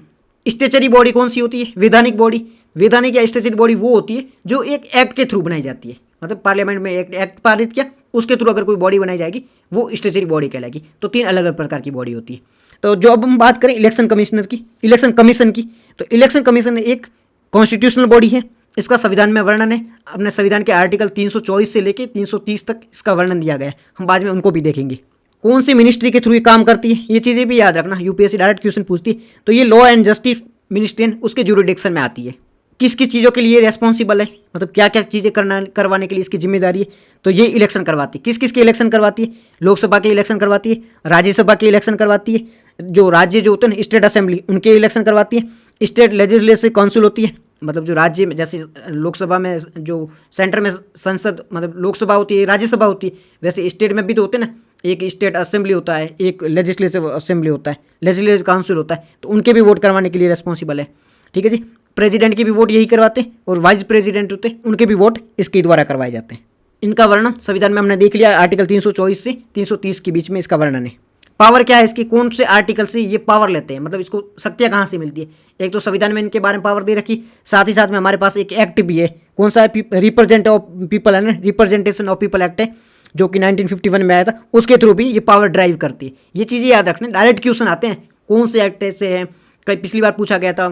स्टेचरी बॉडी कौन सी होती है, वैधानिक बॉडी। वैधानिक या स्टेचरी बॉडी वो होती है जो एक एक्ट के थ्रू बनाई जाती है, मतलब पार्लियामेंट में एक एक्ट पारित किया उसके थ्रू अगर कोई बॉडी बनाई जाएगी वो स्टेचरी बॉडी कहलाएगी। तो 3 अलग अलग प्रकार की बॉडी होती है। तो जो अब हम बात करें इलेक्शन कमिश्नर की, इलेक्शन कमीशन की, तो इलेक्शन कमीशन एक कॉन्स्टिट्यूशनल बॉडी है। इसका संविधान में वर्णन है, अपने संविधान के आर्टिकल 324 से लेकर 330 तक इसका वर्णन दिया गया है, हम बाद में उनको भी देखेंगे। कौन सी मिनिस्ट्री के थ्रू ये काम करती है, ये चीज़ें भी याद रखना, यूपीएससी डायरेक्ट क्वेश्चन पूछती है। तो ये लॉ एंड जस्टिस मिनिस्ट्री उसके ज्यूरिडिक्शन में आती है। किस किस चीज़ों के लिए रेस्पॉन्सिबल है, मतलब क्या क्या चीज़ें करवाने के लिए इसकी जिम्मेदारी है, तो ये इलेक्शन करवाती है। किस किस के इलेक्शन करवाती है, लोकसभा के इलेक्शन करवाती है, राज्यसभा के इलेक्शन करवाती है, जो राज्य जो होते हैं ना स्टेट असेंबली उनके इलेक्शन करवाती है, स्टेट लेजिस्लेटिव काउंसिल होती है, मतलब जो राज्य में जैसे लोकसभा में जो सेंटर में संसद मतलब लोकसभा होती है, राज्यसभा होती है, वैसे स्टेट में भी तो होते हैं ना, एक स्टेट असेंबली होता है, एक लेजिस्लेटिव असेंबली होता है, लेजिस्लेटिव काउंसिल होता है, तो उनके भी वोट करवाने के लिए रिस्पॉन्सिबल है। ठीक है जी। प्रेसिडेंट के भी वोट यही करवाते हैं और वाइस प्रेसिडेंट होते हैं उनके भी वोट इसके द्वारा करवाए जाते हैं। इनका वर्णन संविधान में हमने देख लिया, आर्टिकल 324 से 330 के बीच में इसका वर्णन है। पावर क्या है इसकी, कौन से आर्टिकल से ये पावर लेते हैं, मतलब इसको शक्तियाँ कहाँ से मिलती है। एक तो संविधान में इनके बारे में पावर दे रखी, साथ ही साथ में हमारे पास एक एक्ट भी है, कौन सा है, रिप्रेजेंट ऑफ पीपल है ना, रिप्रेजेंटेशन ऑफ पीपल एक्ट है, जो कि 1951 में आया था, उसके थ्रू भी ये पावर ड्राइव करती है। ये चीज़ें याद रखना, डायरेक्ट क्वेश्चन आते हैं कौन से एक्ट से है। कई पिछली बार पूछा गया था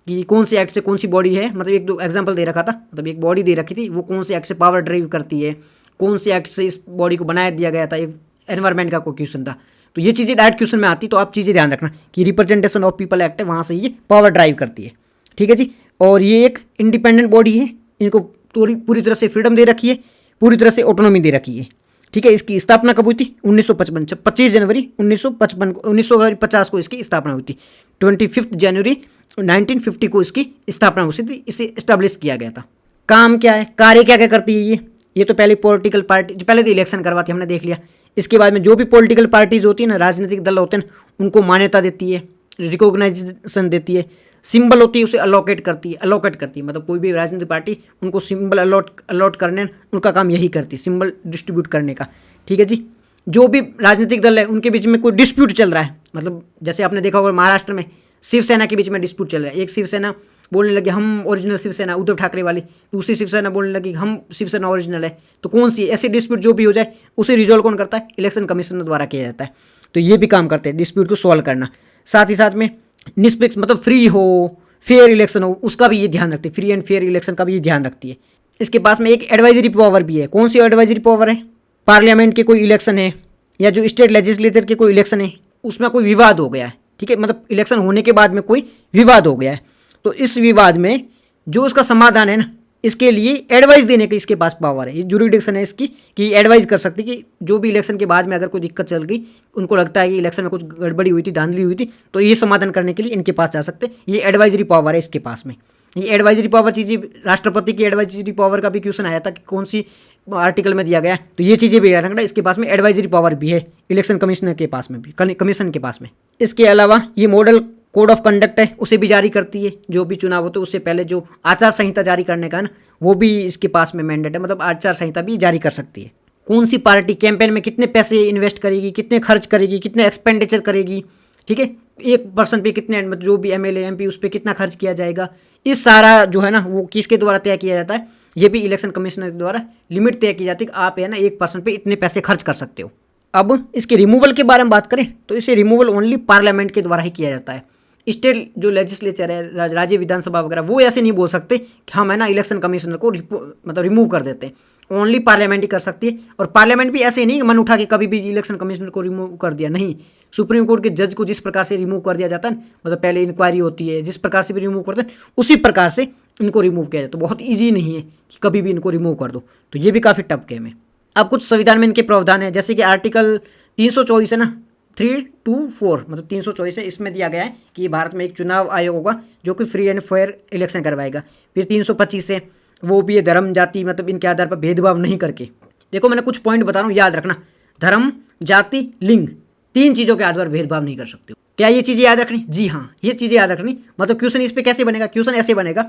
कि कौन से एक्ट से कौन सी बॉडी है, मतलब एक दो एग्जांपल दे रखा था, मतलब एक बॉडी दे रखी थी, वो कौन से एक्ट से पावर ड्राइव करती है, कौन से एक्ट से इस बॉडी को बनाया दिया गया था, एक एनवायरमेंट का कोई क्वेश्चन था। तो ये चीज़ें डायरेक्ट क्वेश्चन में आती, तो आप चीज़ें ध्यान रखना कि रिप्रेजेंटेशन ऑफ पीपल एक्ट है, वहाँ से ये पावर ड्राइव करती है। ठीक है जी। और ये एक इंडिपेंडेंट बॉडी है, इनको पूरी तरह से फ्रीडम दे रखी है, पूरी तरह से ऑटोनॉमी दे रखी है। ठीक है। इसकी स्थापना कब हुई थी, 1955, 25 जनवरी 1950 को इसकी स्थापना हुई थी। 25 जनवरी 1950 को इसकी स्थापना हुई थी, इसे इस्टेब्लिश किया गया था। काम क्या है, कार्य क्या क्या करती है ये तो पहले पॉलिटिकल पार्टी, जो पहले तो इलेक्शन करवाती है हमने देख लिया। इसके बाद में जो भी पॉलिटिकल पार्टीज होती है ना, राजनीतिक दल होते हैं, उनको मान्यता देती है, रिकॉग्नाइजेशन देती है। सिंबल होती है उसे अलोकेट करती है, मतलब कोई भी राजनीतिक पार्टी उनको सिंबल अलॉट करने, उनका काम यही करती है, सिंबल डिस्ट्रीब्यूट करने का। ठीक है जी। जो भी राजनीतिक दल है उनके बीच में कोई डिस्प्यूट चल रहा है, मतलब जैसे आपने देखा होगा महाराष्ट्र में शिवसेना के बीच में डिस्प्यूट चल रहा है। एक शिवसेना बोलने लगे हम ओरिजिनल शिवसेना, उद्धव ठाकरे वाली, दूसरी शिवसेना बोलने लगी हम शिवसेना ओरिजिनल है। तो कौन सी ऐसी डिस्प्यूट जो भी हो जाए उसे रिजॉल्व कौन करता है, इलेक्शन कमीशन द्वारा किया जाता है। तो ये भी काम करते हैं डिस्प्यूट को सॉल्व करना। साथ ही साथ में निष्पक्ष मतलब फ्री हो, फेयर इलेक्शन हो, उसका भी ये ध्यान रखती है, फ्री एंड फेयर इलेक्शन का भी ये ध्यान रखती है। इसके पास में एक एडवाइजरी पावर भी है। कौन सी एडवाइजरी पावर है, पार्लियामेंट के कोई इलेक्शन है या जो स्टेट लेजिस्लेचर के कोई इलेक्शन है, उसमें कोई विवाद हो गया है, ठीक है, मतलब इलेक्शन होने के बाद में कोई विवाद हो गया है, तो इस विवाद में जो उसका समाधान है ना, इसके लिए एडवाइस देने की इसके पास पावर है। ये जुरिडिक्शन है इसकी कि एडवाइस कर सकती कि जो भी इलेक्शन के बाद में अगर कोई दिक्कत चल गई, उनको लगता है कि इलेक्शन में कुछ गड़बड़ी हुई थी, धांधली हुई थी, तो ये समाधान करने के लिए इनके पास जा सकते हैं। ये एडवाइजरी पावर है इसके पास में। ये एडवाइजरी पावर चीज़ें, राष्ट्रपति की एडवाइजरी पावर का भी क्वेश्चन आया था कि कौन सी आर्टिकल में दिया गया है, तो ये चीज़ें भी याद रखना। इसके पास में एडवाइजरी पावर भी है, इलेक्शन कमिश्नर के पास में भी, कमीशन के पास में। इसके अलावा ये मॉडल कोड ऑफ कंडक्ट है, उसे भी जारी करती है। जो भी चुनाव होते हैं उससे पहले जो आचार संहिता जारी करने का है ना, वो भी इसके पास में मैंडेट है, मतलब आचार संहिता भी जारी कर सकती है। कौन सी पार्टी कैंपेन में कितने पैसे इन्वेस्ट करेगी, कितने खर्च करेगी, कितने एक्सपेंडिचर करेगी, ठीक है, एक पर्सन पे कितने, मतलब जो भी एमएलए एमपी उस पर कितना खर्च किया जाएगा, इस सारा जो है ना वो किसके द्वारा तय किया जाता है, ये भी इलेक्शन कमिश्नर के द्वारा लिमिट तय की जाती है कि आप है ना एक पर्सन पे इतने पैसे खर्च कर सकते हो। अब इसके रिमूवल के बारे में बात करें तो इसे रिमूवल ओनली पार्लियामेंट के द्वारा ही किया जाता है। स्टेट जो लेजिस्लेचर है, राज्य विधानसभा वगैरह, वो ऐसे नहीं बोल सकते कि हम है ना इलेक्शन कमिश्नर को मतलब रिमूव कर देते हैं। ओनली पार्लियामेंट ही कर सकती है, और पार्लियामेंट भी ऐसे नहीं मन उठा के कभी भी इलेक्शन कमिश्नर को रिमूव कर दिया, नहीं। सुप्रीम कोर्ट के जज को जिस प्रकार से रिमूव कर दिया जाता है, मतलब पहले इंक्वायरी होती है, जिस प्रकार से भी रिमूव करते हैं उसी प्रकार से इनको रिमूव किया जाता है। तो बहुत ईजी नहीं है कि कभी भी इनको रिमूव कर दो, तो ये भी काफ़ी टफ गेम है। अब कुछ संविधान में इनके प्रावधान है, जैसे कि आर्टिकल 324 है ना, 324 मतलब 324 है, इसमें दिया गया है कि भारत में एक चुनाव आयोग होगा जो कि फ्री एंड फेयर इलेक्शन करवाएगा। फिर 325 है, वो भी है धर्म जाति मतलब इनके आधार पर भेदभाव नहीं करके। देखो मैंने कुछ पॉइंट बता रहा हूँ, याद रखना, धर्म जाति लिंग तीन चीज़ों के आधार पर भेदभाव नहीं कर सकते हो। क्या ये चीज़ें याद रखनी? जी हाँ, ये चीज़ें याद रखनी। मतलब क्वेश्चन इस पे कैसे बनेगा? क्वेश्चन ऐसे बनेगा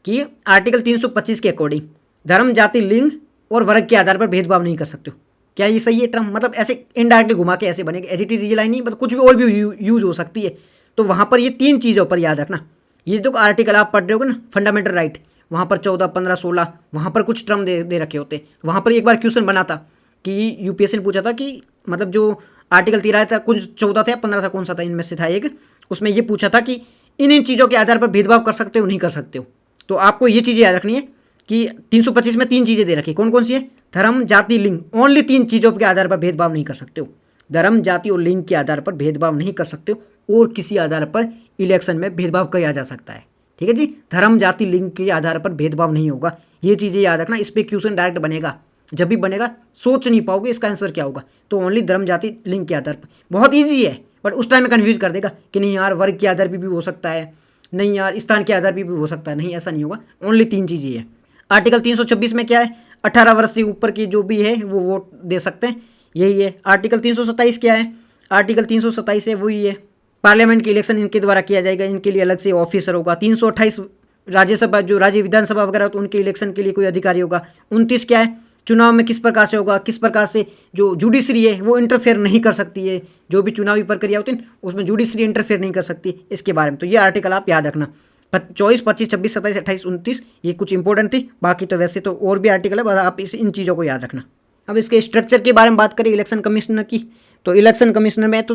कि आर्टिकल 325 के अकॉर्डिंग धर्म, जाति, लिंग और वर्ग के आधार पर भेदभाव नहीं कर सकते हो। क्या ये सही है टर्म? मतलब ऐसे इनडायरेक्टली घुमा के ऐसे बनेगा, एज इट इज, ये लाइन नहीं, मतलब कुछ भी और भी यूज हो सकती है। तो वहाँ पर ये तीन चीज़ों पर याद रखना। ये जो आर्टिकल आप पढ़ रहे होगे ना, फंडामेंटल राइट, वहाँ पर 14, 15, 16 वहाँ पर कुछ टर्म दे रखे होते। वहाँ पर एक बार क्वेश्चन बना था कि यूपीएससी ने पूछा था कि मतलब जो आर्टिकल 13 था, कुछ 14 था या 15 था, कौन सा था इनमें से था एक, उसमें ये पूछा था कि इन चीज़ों के आधार पर भेदभाव कर सकते हो नहीं कर सकते हो। तो आपको ये चीज़ें याद रखनी है कि 325 में तीन चीज़ें दे रखी। कौन कौन सी है? धर्म, जाति, लिंग। ओनली तीन चीज़ों के आधार पर भेदभाव नहीं कर सकते हो। धर्म, जाति और लिंग के आधार पर भेदभाव नहीं कर सकते हो, और किसी आधार पर इलेक्शन में भेदभाव किया जा सकता है। ठीक है जी, धर्म, जाति, लिंग के आधार पर भेदभाव नहीं होगा। ये चीज़ें याद रखना। इस पर क्वेश्चन डायरेक्ट बनेगा, जब भी बनेगा सोच नहीं पाओगे इसका आंसर क्या होगा। तो ओनली धर्म, जाति, लिंग के आधार पर। बहुत ईजी है, बट उस टाइम में कन्फ्यूज कर देगा कि नहीं यार वर्ग के आधार पर भी हो सकता है, नहीं यार स्थान के आधार पर भी हो सकता है। नहीं, ऐसा नहीं होगा। ओनली तीन चीज़ें है। आर्टिकल 326 में क्या है? 18 वर्ष से ऊपर की जो भी है वो वोट दे सकते हैं, यही है। आर्टिकल 327 क्या है? आर्टिकल 327 है वही है, पार्लियामेंट की इलेक्शन इनके द्वारा किया जाएगा, इनके लिए अलग से ऑफिसर होगा। 328 राज्यसभा, जो राज्य विधानसभा वगैरह, तो उनके इलेक्शन के लिए कोई अधिकारी होगा। 29 क्या है? चुनाव में किस प्रकार से होगा, किस प्रकार से जो जुडिशरी है वो इंटरफेयर नहीं कर सकती है। जो भी चुनावी प्रक्रिया होती है उसमें जुडिशरी इंटरफेयर नहीं कर सकती, इसके बारे में। तो ये आर्टिकल आप याद रखना। 24, 25, 26, 27, 28, 29 ये कुछ इंपॉर्टेंट थी। बाकी तो वैसे तो और भी आर्टिकल है, बस आप इन चीज़ों को याद रखना। अब इसके स्ट्रक्चर के बारे में बात करें इलेक्शन कमिश्नर की, तो इलेक्शन कमिश्नर में तो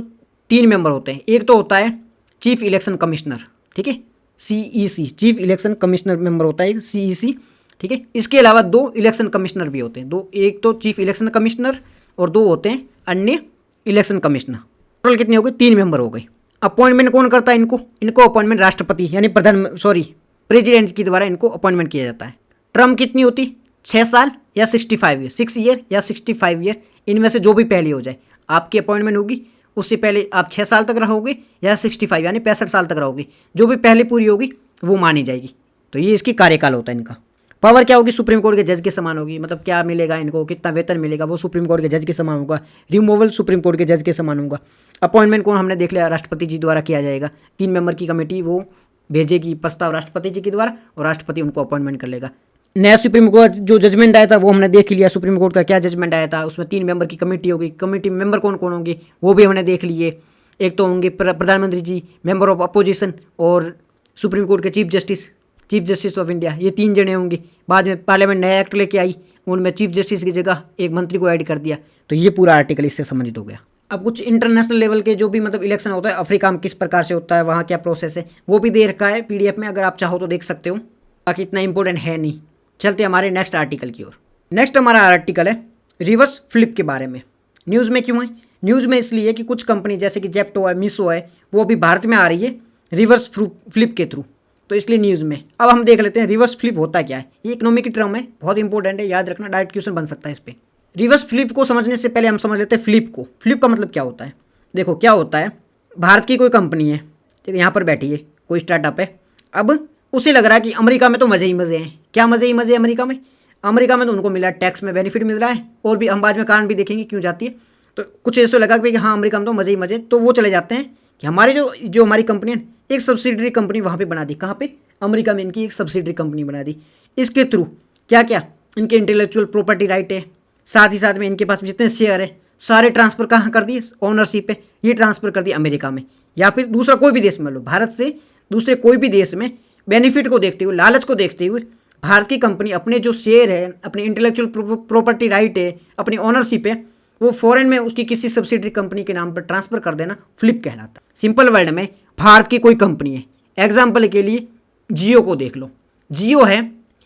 3 मेंबर होते हैं। एक तो होता है चीफ इलेक्शन कमिश्नर, ठीक है, CEC, chief election commissioner member होता है CEC, ठीक है। इसके अलावा 2 इलेक्शन कमिश्नर भी होते हैं, 2, एक तो चीफ इलेक्शन कमिश्नर और 2 होते हैं अन्य इलेक्शन कमिश्नर। टोटल कितने हो गए? 3 मेंबर हो गए। अपॉइंटमेंट कौन करता है इनको अपॉइंटमेंट राष्ट्रपति यानी प्रेसिडेंट के द्वारा इनको अपॉइंटमेंट किया जाता है। टर्म कितनी होती? 6 साल या 65 ईयर, 6 ईयर या 65 ईयर, इनमें से जो भी पहले हो जाए। आपकी अपॉइंटमेंट होगी उससे पहले आप 6 साल तक रहोगे या 65 यानी 65 साल तक रहोगे, जो भी पहले पूरी होगी वो मानी जाएगी। तो ये इसकी कार्यकाल होता है इनका। पावर क्या होगी? सुप्रीम कोर्ट के जज के समान होगी। मतलब क्या मिलेगा इनको, कितना वेतन मिलेगा, वो सुप्रीम कोर्ट के जज के समान होगा। रिमूवल सुप्रीम कोर्ट के जज के समान होगा। अपॉइंटमेंट कौन, हमने देख लिया, राष्ट्रपति जी द्वारा किया जाएगा। 3 मेंबर की कमेटी वो भेजेगी प्रस्ताव राष्ट्रपति जी के द्वारा, और राष्ट्रपति उनको अपॉइंटमेंट कर लेगा। नया सुप्रीम कोर्ट जो जजमेंट आया था वो हमने देख लिया, सुप्रीम कोर्ट का क्या जजमेंट आया था। उसमें 3 मेंबर की कमेटी होगी। कमेटी मेंबर कौन कौन होंगे वो भी हमने देख लिए। एक तो होंगे प्रधानमंत्री जी, मेंबर ऑफ अपोजिशन, और सुप्रीम कोर्ट के चीफ जस्टिस ऑफ इंडिया, ये 3 जने होंगे। बाद में पार्लियामेंट नया एक्ट लेके आई, उनमें चीफ जस्टिस की जगह एक मंत्री को ऐड कर दिया। तो ये पूरा आर्टिकल इससे संबंधित हो गया। अब कुछ इंटरनेशनल लेवल के जो भी मतलब इलेक्शन होता है, अफ्रीका में किस प्रकार से होता है, वहाँ क्या प्रोसेस है, वो भी दे रखा है PDF में, अगर आप चाहो तो देख सकते हो। बाकी इतना इंपॉर्टेंट है नहीं। चलते हमारे नेक्स्ट आर्टिकल की ओर। नेक्स्ट हमारा आर्टिकल है रिवर्स फ्लिप के बारे में। न्यूज़ में क्यों है? न्यूज़ में इसलिए कि कुछ कंपनी जैसे कि जेप्टो है, मीशो है, वो अभी भारत में आ रही है रिवर्स फ्लिप के थ्रू, तो इसलिए न्यूज़ में। अब हम देख लेते हैं रिवर्स फ्लिप होता क्या है। ये इकोनॉमिक की टर्म है, बहुत इंपॉर्टेंट है, याद रखना, डायरेक्ट क्वेश्चन बन सकता है इस पर। रिवर्स फ्लिप को समझने से पहले हम समझ लेते हैं फ्लिप को। फ्लिप का मतलब क्या होता है? देखो क्या होता है, भारत की कोई कंपनी है, ठीक है, यहाँ पर बैठी है, कोई स्टार्टअप है। अब उसे लग रहा है कि अमेरिका में तो मज़े ही मज़े हैं। क्या मज़े ही मज़े अमेरिका में? अमेरिका में तो उनको मिला टैक्स में बेनिफिट मिल रहा है, और भी हम बाद में कारण भी देखेंगे क्यों जाती है। तो कुछ ऐसे लगा कि हाँ अमेरिका में तो मज़े ही मज़े, तो वो चले जाते हैं कि हमारे जो हमारी कंपनी है, एक सब्सिडरी कंपनी वहाँ पे बना दी। कहाँ पे? अमेरिका में इनकी एक सब्सिडरी कंपनी बना दी। इसके थ्रू क्या क्या इनके इंटेलेक्चुअल प्रॉपर्टी राइट है, साथ ही साथ में इनके पास जितने शेयर है सारे ट्रांसफ़र कहाँ कर दिए? ओनरशिप पे ये ट्रांसफ़र कर दिए अमेरिका में, या फिर दूसरा कोई भी देश में लो, भारत से दूसरे कोई भी देश में बेनिफिट को देखते हुए, लालच को देखते हुए भारत की कंपनी अपने जो शेयर है, अपनी इंटेलेक्चुअल प्रॉपर्टी राइट है, अपनी ओनरशिप है, वो फॉरेन में उसकी किसी सब्सिडरी कंपनी के नाम पर ट्रांसफ़र कर देना फ्लिप कहलाता है। सिंपल वर्ड में भारत की कोई कंपनी है, एग्जाम्पल के लिए जियो को देख लो। जियो है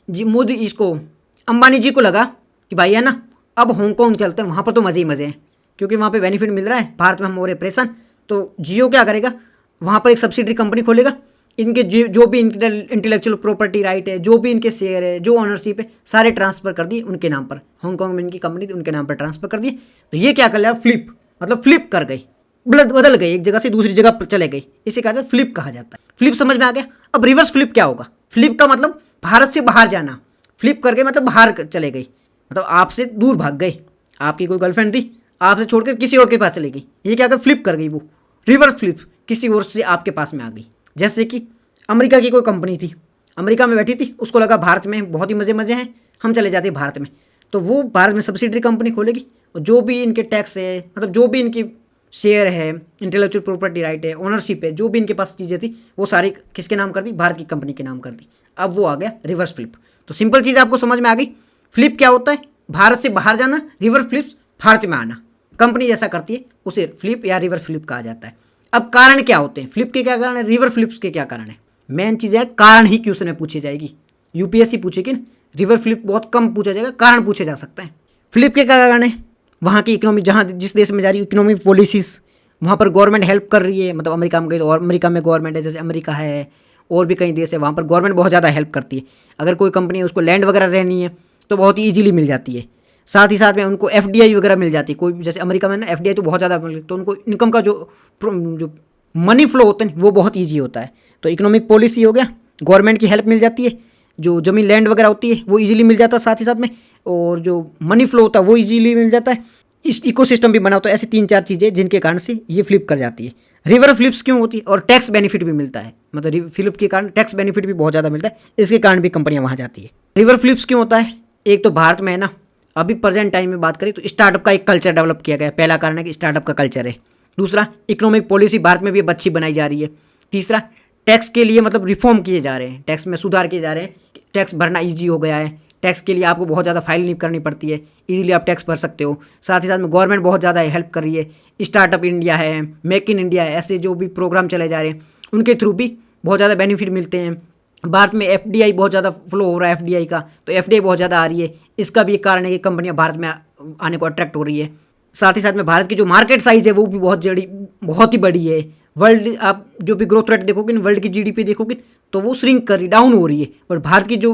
मोदी, इसको अंबानी जी को लगा कि भाई है ना अब हांगकॉन्ग चलते हैं, वहाँ पर तो मज़े ही मज़े हैं, क्योंकि वहाँ पे बेनिफिट मिल रहा है, भारत में हम हो रहे परेशान। तो जियो क्या करेगा, वहाँ पर एक सब्सिडरी कंपनी खोलेगा, इनके जो भी इंटेलेक्चुअल प्रॉपर्टी राइट है, जो भी इनके शेयर है, जो ओनरशिप है, सारे ट्रांसफ़र कर दिए उनके नाम पर। हांगकॉन्ग में इनकी कंपनी थी, उनके नाम पर ट्रांसफ़र कर दिए। तो ये क्या कर लिया? फ्लिप, मतलब फ्लिप कर गई, बदल गई, एक जगह से दूसरी जगह पर चले गई, इसे कहा जाता है फ्लिप कहा जाता है। फ्लिप समझ में आ गया। अब रिवर्स फ्लिप क्या होगा? फ्लिप का मतलब भारत से बाहर जाना, फ्लिप करके मतलब बाहर चले गई, मतलब आपसे दूर भाग गई। आपकी कोई गर्लफ्रेंड थी, आपसे छोड़कर किसी और के पास चली गई। ये क्या कर फ्लिप कर गई, वो रिवर्स फ्लिप किसी और से आपके पास में आ गई। जैसे कि अमेरिका की कोई कंपनी थी, अमेरिका में बैठी थी, उसको लगा भारत में बहुत ही मज़े हैं, हम चले जाते हैं भारत में, तो वो भारत में सब्सिडरी कंपनी खोलेगी और जो भी इनके टैक्स है, मतलब जो भी इनकी शेयर है, इंटेलेक्चुअल प्रॉपर्टी राइट है, ओनरशिप है, जो भी इनके पास चीज़ें थी वो सारी किसके नाम कर दी, भारत की कंपनी के नाम कर दी। अब वो आ गया रिवर्स फ्लिप। तो सिंपल चीज़ आपको समझ में आ गई। फ्लिप क्या होता है, भारत से बाहर जाना, रिवर्स फ्लिप भारत में आना। कंपनी जैसा करती है उसे फ्लिप या रिवर्स फ्लिप कहा जाता है। अब कारण क्या होते हैं, फ्लिप के क्या कारण है, रिवर्स फ्लिप्स के क्या कारण है, मेन चीज़ है कारण ही क्वेश्चन में पूछी जाएगी, यूपीएससी पूछेगी ना। रिवर्स फ्लिप बहुत कम पूछा जाएगा, कारण पूछे जा सकता है। फ्लिप के क्या कारण है, वहाँ की इकोनॉमी, जहाँ जिस देश में जा रही है इकोनॉमिक पॉलिसीज़, वहाँ पर गवर्नमेंट हेल्प कर रही है। मतलब अमेरिका में गई और अमेरिका में गवर्नमेंट है, जैसे अमेरिका है और भी कई देश है, वहाँ पर गवर्नमेंट बहुत ज़्यादा हेल्प करती है। अगर कोई कंपनी है उसको लैंड वगैरह रहनी है तो बहुत ही ईजिली मिल जाती है। साथ ही साथ में उनको एफडीआई वगैरह मिल जाती है। कोई जैसे अमेरिका में ना एफडीआई तो बहुत ज़्यादा मिल, तो उनको इनकम का जो मनी फ्लो होता है वो बहुत ईजी होता है। तो इकोनॉमिक पॉलिसी हो गया, गवर्नमेंट की हेल्प मिल जाती है, जो ज़मीन लैंड वगैरह होती है वो इजीली मिल जाता है साथ ही साथ में, और जो मनी फ्लो होता है वो इजीली मिल जाता है, इस इकोसिस्टम भी बना होता है। ऐसी 3-4 चीज़ें जिनके कारण से ये फ्लिप कर जाती है। रिवर्स फ्लिप्स क्यों होती है, और टैक्स बेनिफिट भी मिलता है, मतलब फ्लिप के कारण टैक्स बेनिफिट भी बहुत ज़्यादा मिलता है, इसके कारण भी कंपनियां वहाँ जाती है। रिवर्स फ्लिप्स क्यों होता है, एक तो भारत में है ना, अभी प्रेजेंट टाइम में बात करें तो स्टार्टअप का एक कल्चर डेवलप किया गया है। पहला कारण है कि स्टार्टअप का कल्चर है। दूसरा, इकोनॉमिक पॉलिसी भारत में भी अब अच्छी बनाई जा रही है। तीसरा, टैक्स के लिए मतलब रिफॉर्म किए जा रहे हैं, टैक्स में सुधार किए जा रहे हैं, टैक्स भरना ईजी हो गया है, टैक्स के लिए आपको बहुत ज़्यादा फाइल नहीं करनी पड़ती है, इजीली आप टैक्स भर सकते हो। साथ ही साथ में गवर्नमेंट बहुत ज़्यादा हेल्प कर रही है, स्टार्टअप इंडिया है, मेक इन इंडिया है, ऐसे जो भी प्रोग्राम चले जा रहे हैं उनके थ्रू भी बहुत ज़्यादा बेनिफिट मिलते हैं। भारत में एफडीआई बहुत ज़्यादा फ्लो हो रहा है, एफडीआई का, तो एफडीआई बहुत ज़्यादा आ रही है, इसका भी एक कारण है कि कंपनियां भारत में आने को अट्रैक्ट हो रही है। साथ ही साथ में भारत की जो मार्केट साइज़ है वो भी बहुत ही बड़ी है। वर्ल्ड आप जो भी ग्रोथ रेट देखोगे ना, वर्ल्ड की जीडीपी देखोगे तो वो श्रिंक कर रही, डाउन हो रही है, और भारत की जो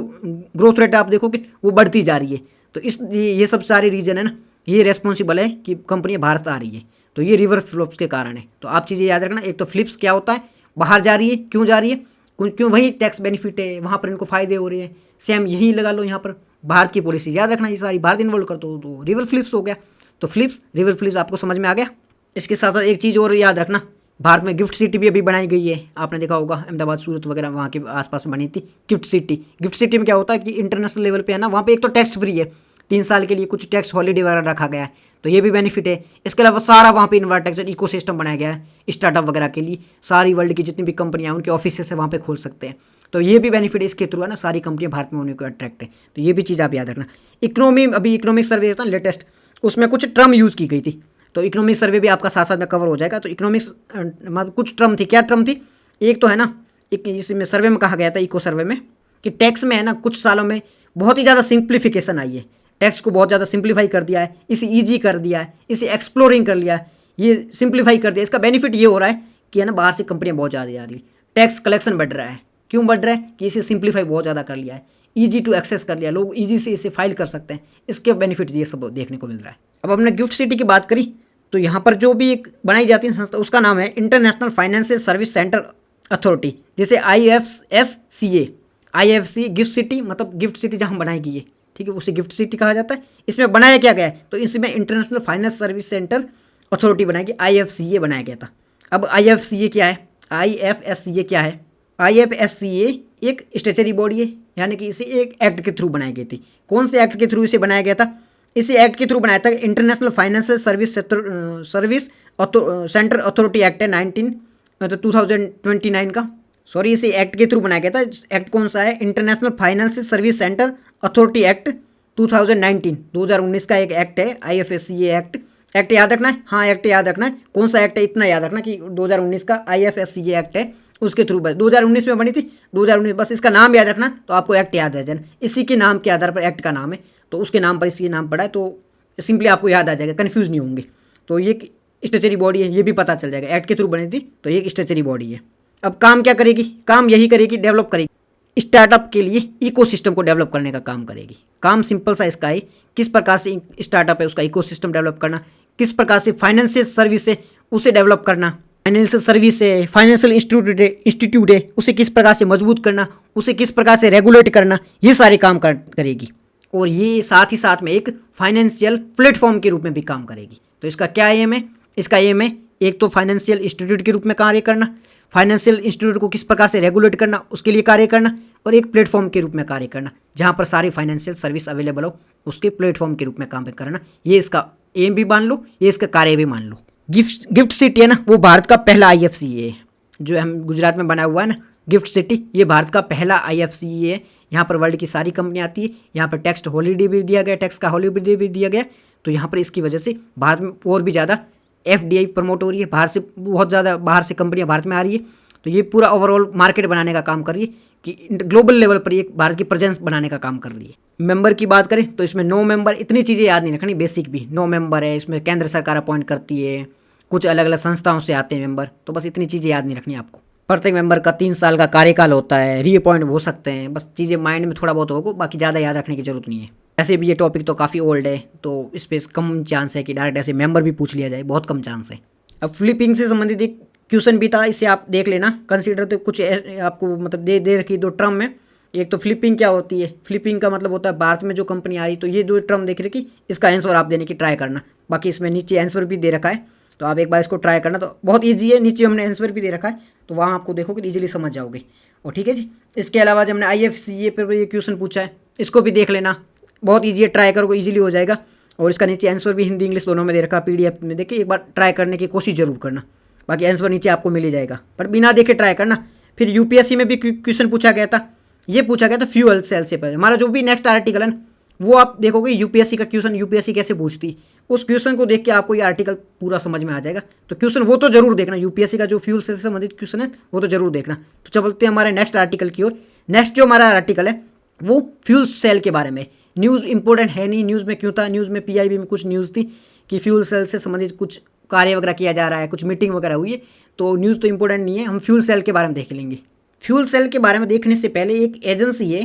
ग्रोथ रेट आप देखोगे वो बढ़ती जा रही है। तो इस ये सब सारे रीज़न है ना, ये रेस्पॉन्सिबल है कि कंपनी भारत आ रही है। तो ये रिवर्स फ्लिप्स के कारण है। तो आप चीज़ें याद रखना, एक तो फ्लिप्स क्या होता है, बाहर जा रही है, क्यों जा रही है, क्यों वही टैक्स बेनिफिट है, वहाँ पर इनको फायदे हो रहे हैं। सेम यही लगा लो यहाँ पर भारत की पॉलिसी याद रखना, ये सारी भारत इन्वॉल्व कर दो तो रिवर्स फ्लिप्स हो गया। तो फ्लिप्स रिवर्स फ्लिप्स आपको समझ में आ गया। इसके साथ साथ एक चीज़ और याद रखना, भारत में गिफ्ट सिटी भी अभी बनाई गई है, आपने देखा होगा अहमदाबाद सूरत वगैरह वहाँ के आसपास में बनी थी गिफ्ट सिटी। गिफ्ट सिटी में क्या होता है कि इंटरनेशनल लेवल पे है ना, वहाँ पे एक तो टैक्स फ्री है, 3 साल के लिए कुछ टैक्स हॉलीडे वगैरह रखा गया है, तो ये भी बेनिफिट है। इसके अलावा सारा वहाँ पे इन्फ्रास्ट्रक्चर इकोसिस्टम बनाया गया है स्टार्टअप वगैरह के लिए, सारी वर्ल्ड की जितनी भी कंपनियाँ उनके ऑफिस से वहाँ पे खोल सकते हैं। तो ये भी बेनिफिट इसके थ्रू है ना, सारी कंपनियाँ भारत में होने को अट्रैक्ट है। तो ये भी चीज़ आप याद रखना। इकोनॉमी, अभी इकोनॉमिक सर्वे होता है लेटेस्ट, उसमें कुछ टर्म यूज़ की गई थी, तो इकोनॉमिक सर्वे भी आपका साथ साथ में कवर हो जाएगा। तो इकोनॉमिक्स मतलब कुछ टर्म थी, क्या टर्म थी, एक तो है ना, एक इसमें सर्वे में कहा गया था, इको सर्वे में, कि टैक्स में है ना कुछ सालों में बहुत ही ज़्यादा सिंप्लीफिकेशन आई है, टैक्स को बहुत ज़्यादा सिंप्लीफाई कर दिया है, इसे ईजी कर दिया है, इसे एक्सप्लोरिंग कर लिया है, ये सिंप्लीफाई कर दिया। इसका बेनिफिट ये हो रहा है कि है ना बाहर से कंपनियाँ बहुत ज़्यादा आ रही है, टैक्स कलेक्शन बढ़ रहा है। क्यों बढ़ रहा है कि इसे सिंप्लीफाई बहुत ज़्यादा कर लिया है, ईजी टू एक्सेस कर लिया, लोग ईजी से इसे फाइल कर सकते हैं, इसके बेनिफिट ये सब देखने को मिल रहा है। अब हमने गिफ्ट सिटी की बात करी, तो यहाँ पर जो भी एक बनाई जाती है संस्था, उसका नाम है international financial service centre authority, जैसे IFSCA, IFC गिफ्ट सिटी, मतलब गिफ्ट सिटी जहाँ बनाई गई है, ठीक है, उसे गिफ्ट सिटी कहा जाता है। इसमें बनाया क्या गया है, तो इसमें international finance service centre authority बनाई गई, IFCA बनाया गया था। अब IFCA क्या है, IFSCA क्या है, IFSCA एक स्टेचुटरी बॉडी है, यानी कि इसे एक एक्ट के थ्रू बनाई गई थी। कौन से एक्ट के थ्रू इसे बनाया गया था, इसी एक्ट के थ्रू बनाया था, international financial service centre authority act है 2029 का, सॉरी, इसी एक्ट के थ्रू बनाया गया था। एक्ट कौन सा है, international financial service centre authority act 2019 का एक एक्ट है, IFSCA एक्ट। एक्ट याद रखना है, हाँ एक्ट याद रखना है, कौन सा एक्ट है इतना याद रखना कि 2019 का IFSCA एक्ट है, उसके थ्रू 2019 में बनी थी, 2019, बस इसका नाम याद रखना तो आपको एक्ट याद आ जाए, इसी के नाम के आधार पर एक्ट का नाम है, तो उसके नाम पर इसकी नाम पड़ा है, तो सिंपली आपको याद आ जाएगा, कन्फ्यूज़ नहीं होंगे। तो ये स्टेचुटरी बॉडी है, ये भी पता चल जाएगा, एक्ट के थ्रू बनी थी, तो ये स्टेचुटरी बॉडी है। अब काम क्या करेगी, काम यही करेगी, डेवलप करेगी, स्टार्टअप के लिए इकोसिस्टम को डेवलप करने का काम करेगी। काम सिंपल सा इसका है, किस प्रकार से स्टार्टअप है उसका इकोसिस्टम डेवलप करना, किस प्रकार से फाइनेंशियल सर्विस है उसे डेवलप करना, फाइनेंशियल सर्विस है, फाइनेंशियल इंस्टीट्यूट है उसे किस प्रकार से मजबूत करना, उसे किस प्रकार से रेगुलेट करना, ये सारे काम करेगी। और ये साथ ही साथ में एक फाइनेंशियल प्लेटफॉर्म के रूप में भी काम करेगी। तो इसका क्या एम है? इसका एम है एक तो फाइनेंशियल इंस्टीट्यूट के रूप में कार्य करना, फाइनेंशियल इंस्टीट्यूट को किस प्रकार से रेगुलेट करना उसके लिए कार्य करना, और एक प्लेटफॉर्म के रूप में कार्य करना जहाँ पर सारी फाइनेंशियल सर्विस अवेलेबल हो, उसके प्लेटफॉर्म के रूप में काम करना। ये इसका एम भी मान लो, ये इसका कार्य भी मान लो। गिफ्ट सिटी है ना, वो भारत का पहला IFCA है जो हम गुजरात में बना हुआ है ना, गिफ्ट सिटी, ये भारत का पहला IFCA है। यहाँ पर वर्ल्ड की सारी कंपनियाँ आती है, यहाँ पर टैक्स हॉलीडे भी दिया गया, टैक्स का हॉलीडे भी दिया गया। तो यहाँ पर इसकी वजह से भारत में और भी ज़्यादा FDI प्रमोट हो रही है, बाहर से बहुत ज़्यादा बाहर से कंपनियाँ भारत में आ रही है। तो ये पूरा ओवरऑल मार्केट बनाने का काम कर रही है कि ग्लोबल लेवल पर ये भारत की प्रेजेंस बनाने का काम कर रही है। मेंबर की बात करें तो इसमें 9 मेंबर, इतनी चीज़ें याद नहीं रखनी, बेसिक भी 9 मेंबर है। इसमें केंद्र सरकार अपॉइंट करती है, कुछ अलग अलग संस्थाओं से आते हैं मेंबर, तो बस इतनी चीज़ें याद नहीं रखनी आपको। प्रत्येक मेंबर का 3 साल का कार्यकाल होता है, रीअपॉइंट हो सकते हैं, बस चीज़ें माइंड में थोड़ा बहुत होगा, बाकी ज़्यादा याद रखने की जरूरत नहीं है। ऐसे भी ये टॉपिक तो काफ़ी ओल्ड है, तो इस पर कम चांस है कि डायरेक्ट ऐसे मेंबर भी पूछ लिया जाए, बहुत कम चांस है। अब फिलीपींस से संबंधित एक क्वेश्चन भी था, इसे आप देख लेना, कंसीडर। तो कुछ आपको मतलब दे रखी 2 टर्म में। एक तो फ्लिपिंग क्या होती है, फ्लिपिंग का मतलब होता है भारत में जो कंपनी आ रही, तो ये 2 टर्म देख रखी, इसका आंसर आप देने की ट्राई करना। बाकी इसमें नीचे आंसर भी दे रखा है, तो आप एक बार इसको ट्राई करना, तो बहुत ईजी है, नीचे हमने आंसर भी दे रखा है, तो वहाँ आपको देखोगे ईजिली समझ जाओगे। और ठीक है जी, इसके अलावा जब हमने IFCA पर ये क्वेश्चन पूछा है, इसको भी देख लेना, बहुत ईजी है, ट्राई करोगे ईजिली हो जाएगा। और इसका नीचे आंसर भी हिंदी इंग्लिश दोनों में दे रखा है, PDF में देखिए, एक बार ट्राई करने की कोशिश जरूर करना, बाकी आंसर नीचे आपको मिल ही जाएगा, पर बिना देखे ट्राई करना। फिर UPSC में भी क्वेश्चन पूछा गया था, ये पूछा गया था फ्यूल सेल से पहले। हमारा जो भी नेक्स्ट आर्टिकल है ना, वो आप देखोगे UPSC का क्वेश्चन, UPSC कैसे पूछती, उस क्वेश्चन को देख के आपको ये आर्टिकल पूरा समझ में आ जाएगा। तो क्वेश्चन वो तो जरूर देखना, UPSC का जो फ्यूल सेल से संबंधित क्वेश्चन है वो तो जरूर देखना। तो चलते हैं हमारे नेक्स्ट आर्टिकल की ओर। नेक्स्ट जो हमारा आर्टिकल है वो फ्यूल सेल के बारे में। न्यूज़ इंपॉर्टेंट है नहीं, न्यूज़ में क्यों था, न्यूज़ में PIB में कुछ न्यूज़ थी कि फ्यूल सेल से संबंधित कुछ कार्य वगैरह किया जा रहा है, कुछ मीटिंग वगैरह हुई है, तो न्यूज़ तो इंपॉर्टेंट नहीं है, हम फ्यूल सेल के बारे में देख लेंगे। फ्यूल सेल के बारे में देखने से पहले एक एजेंसी है,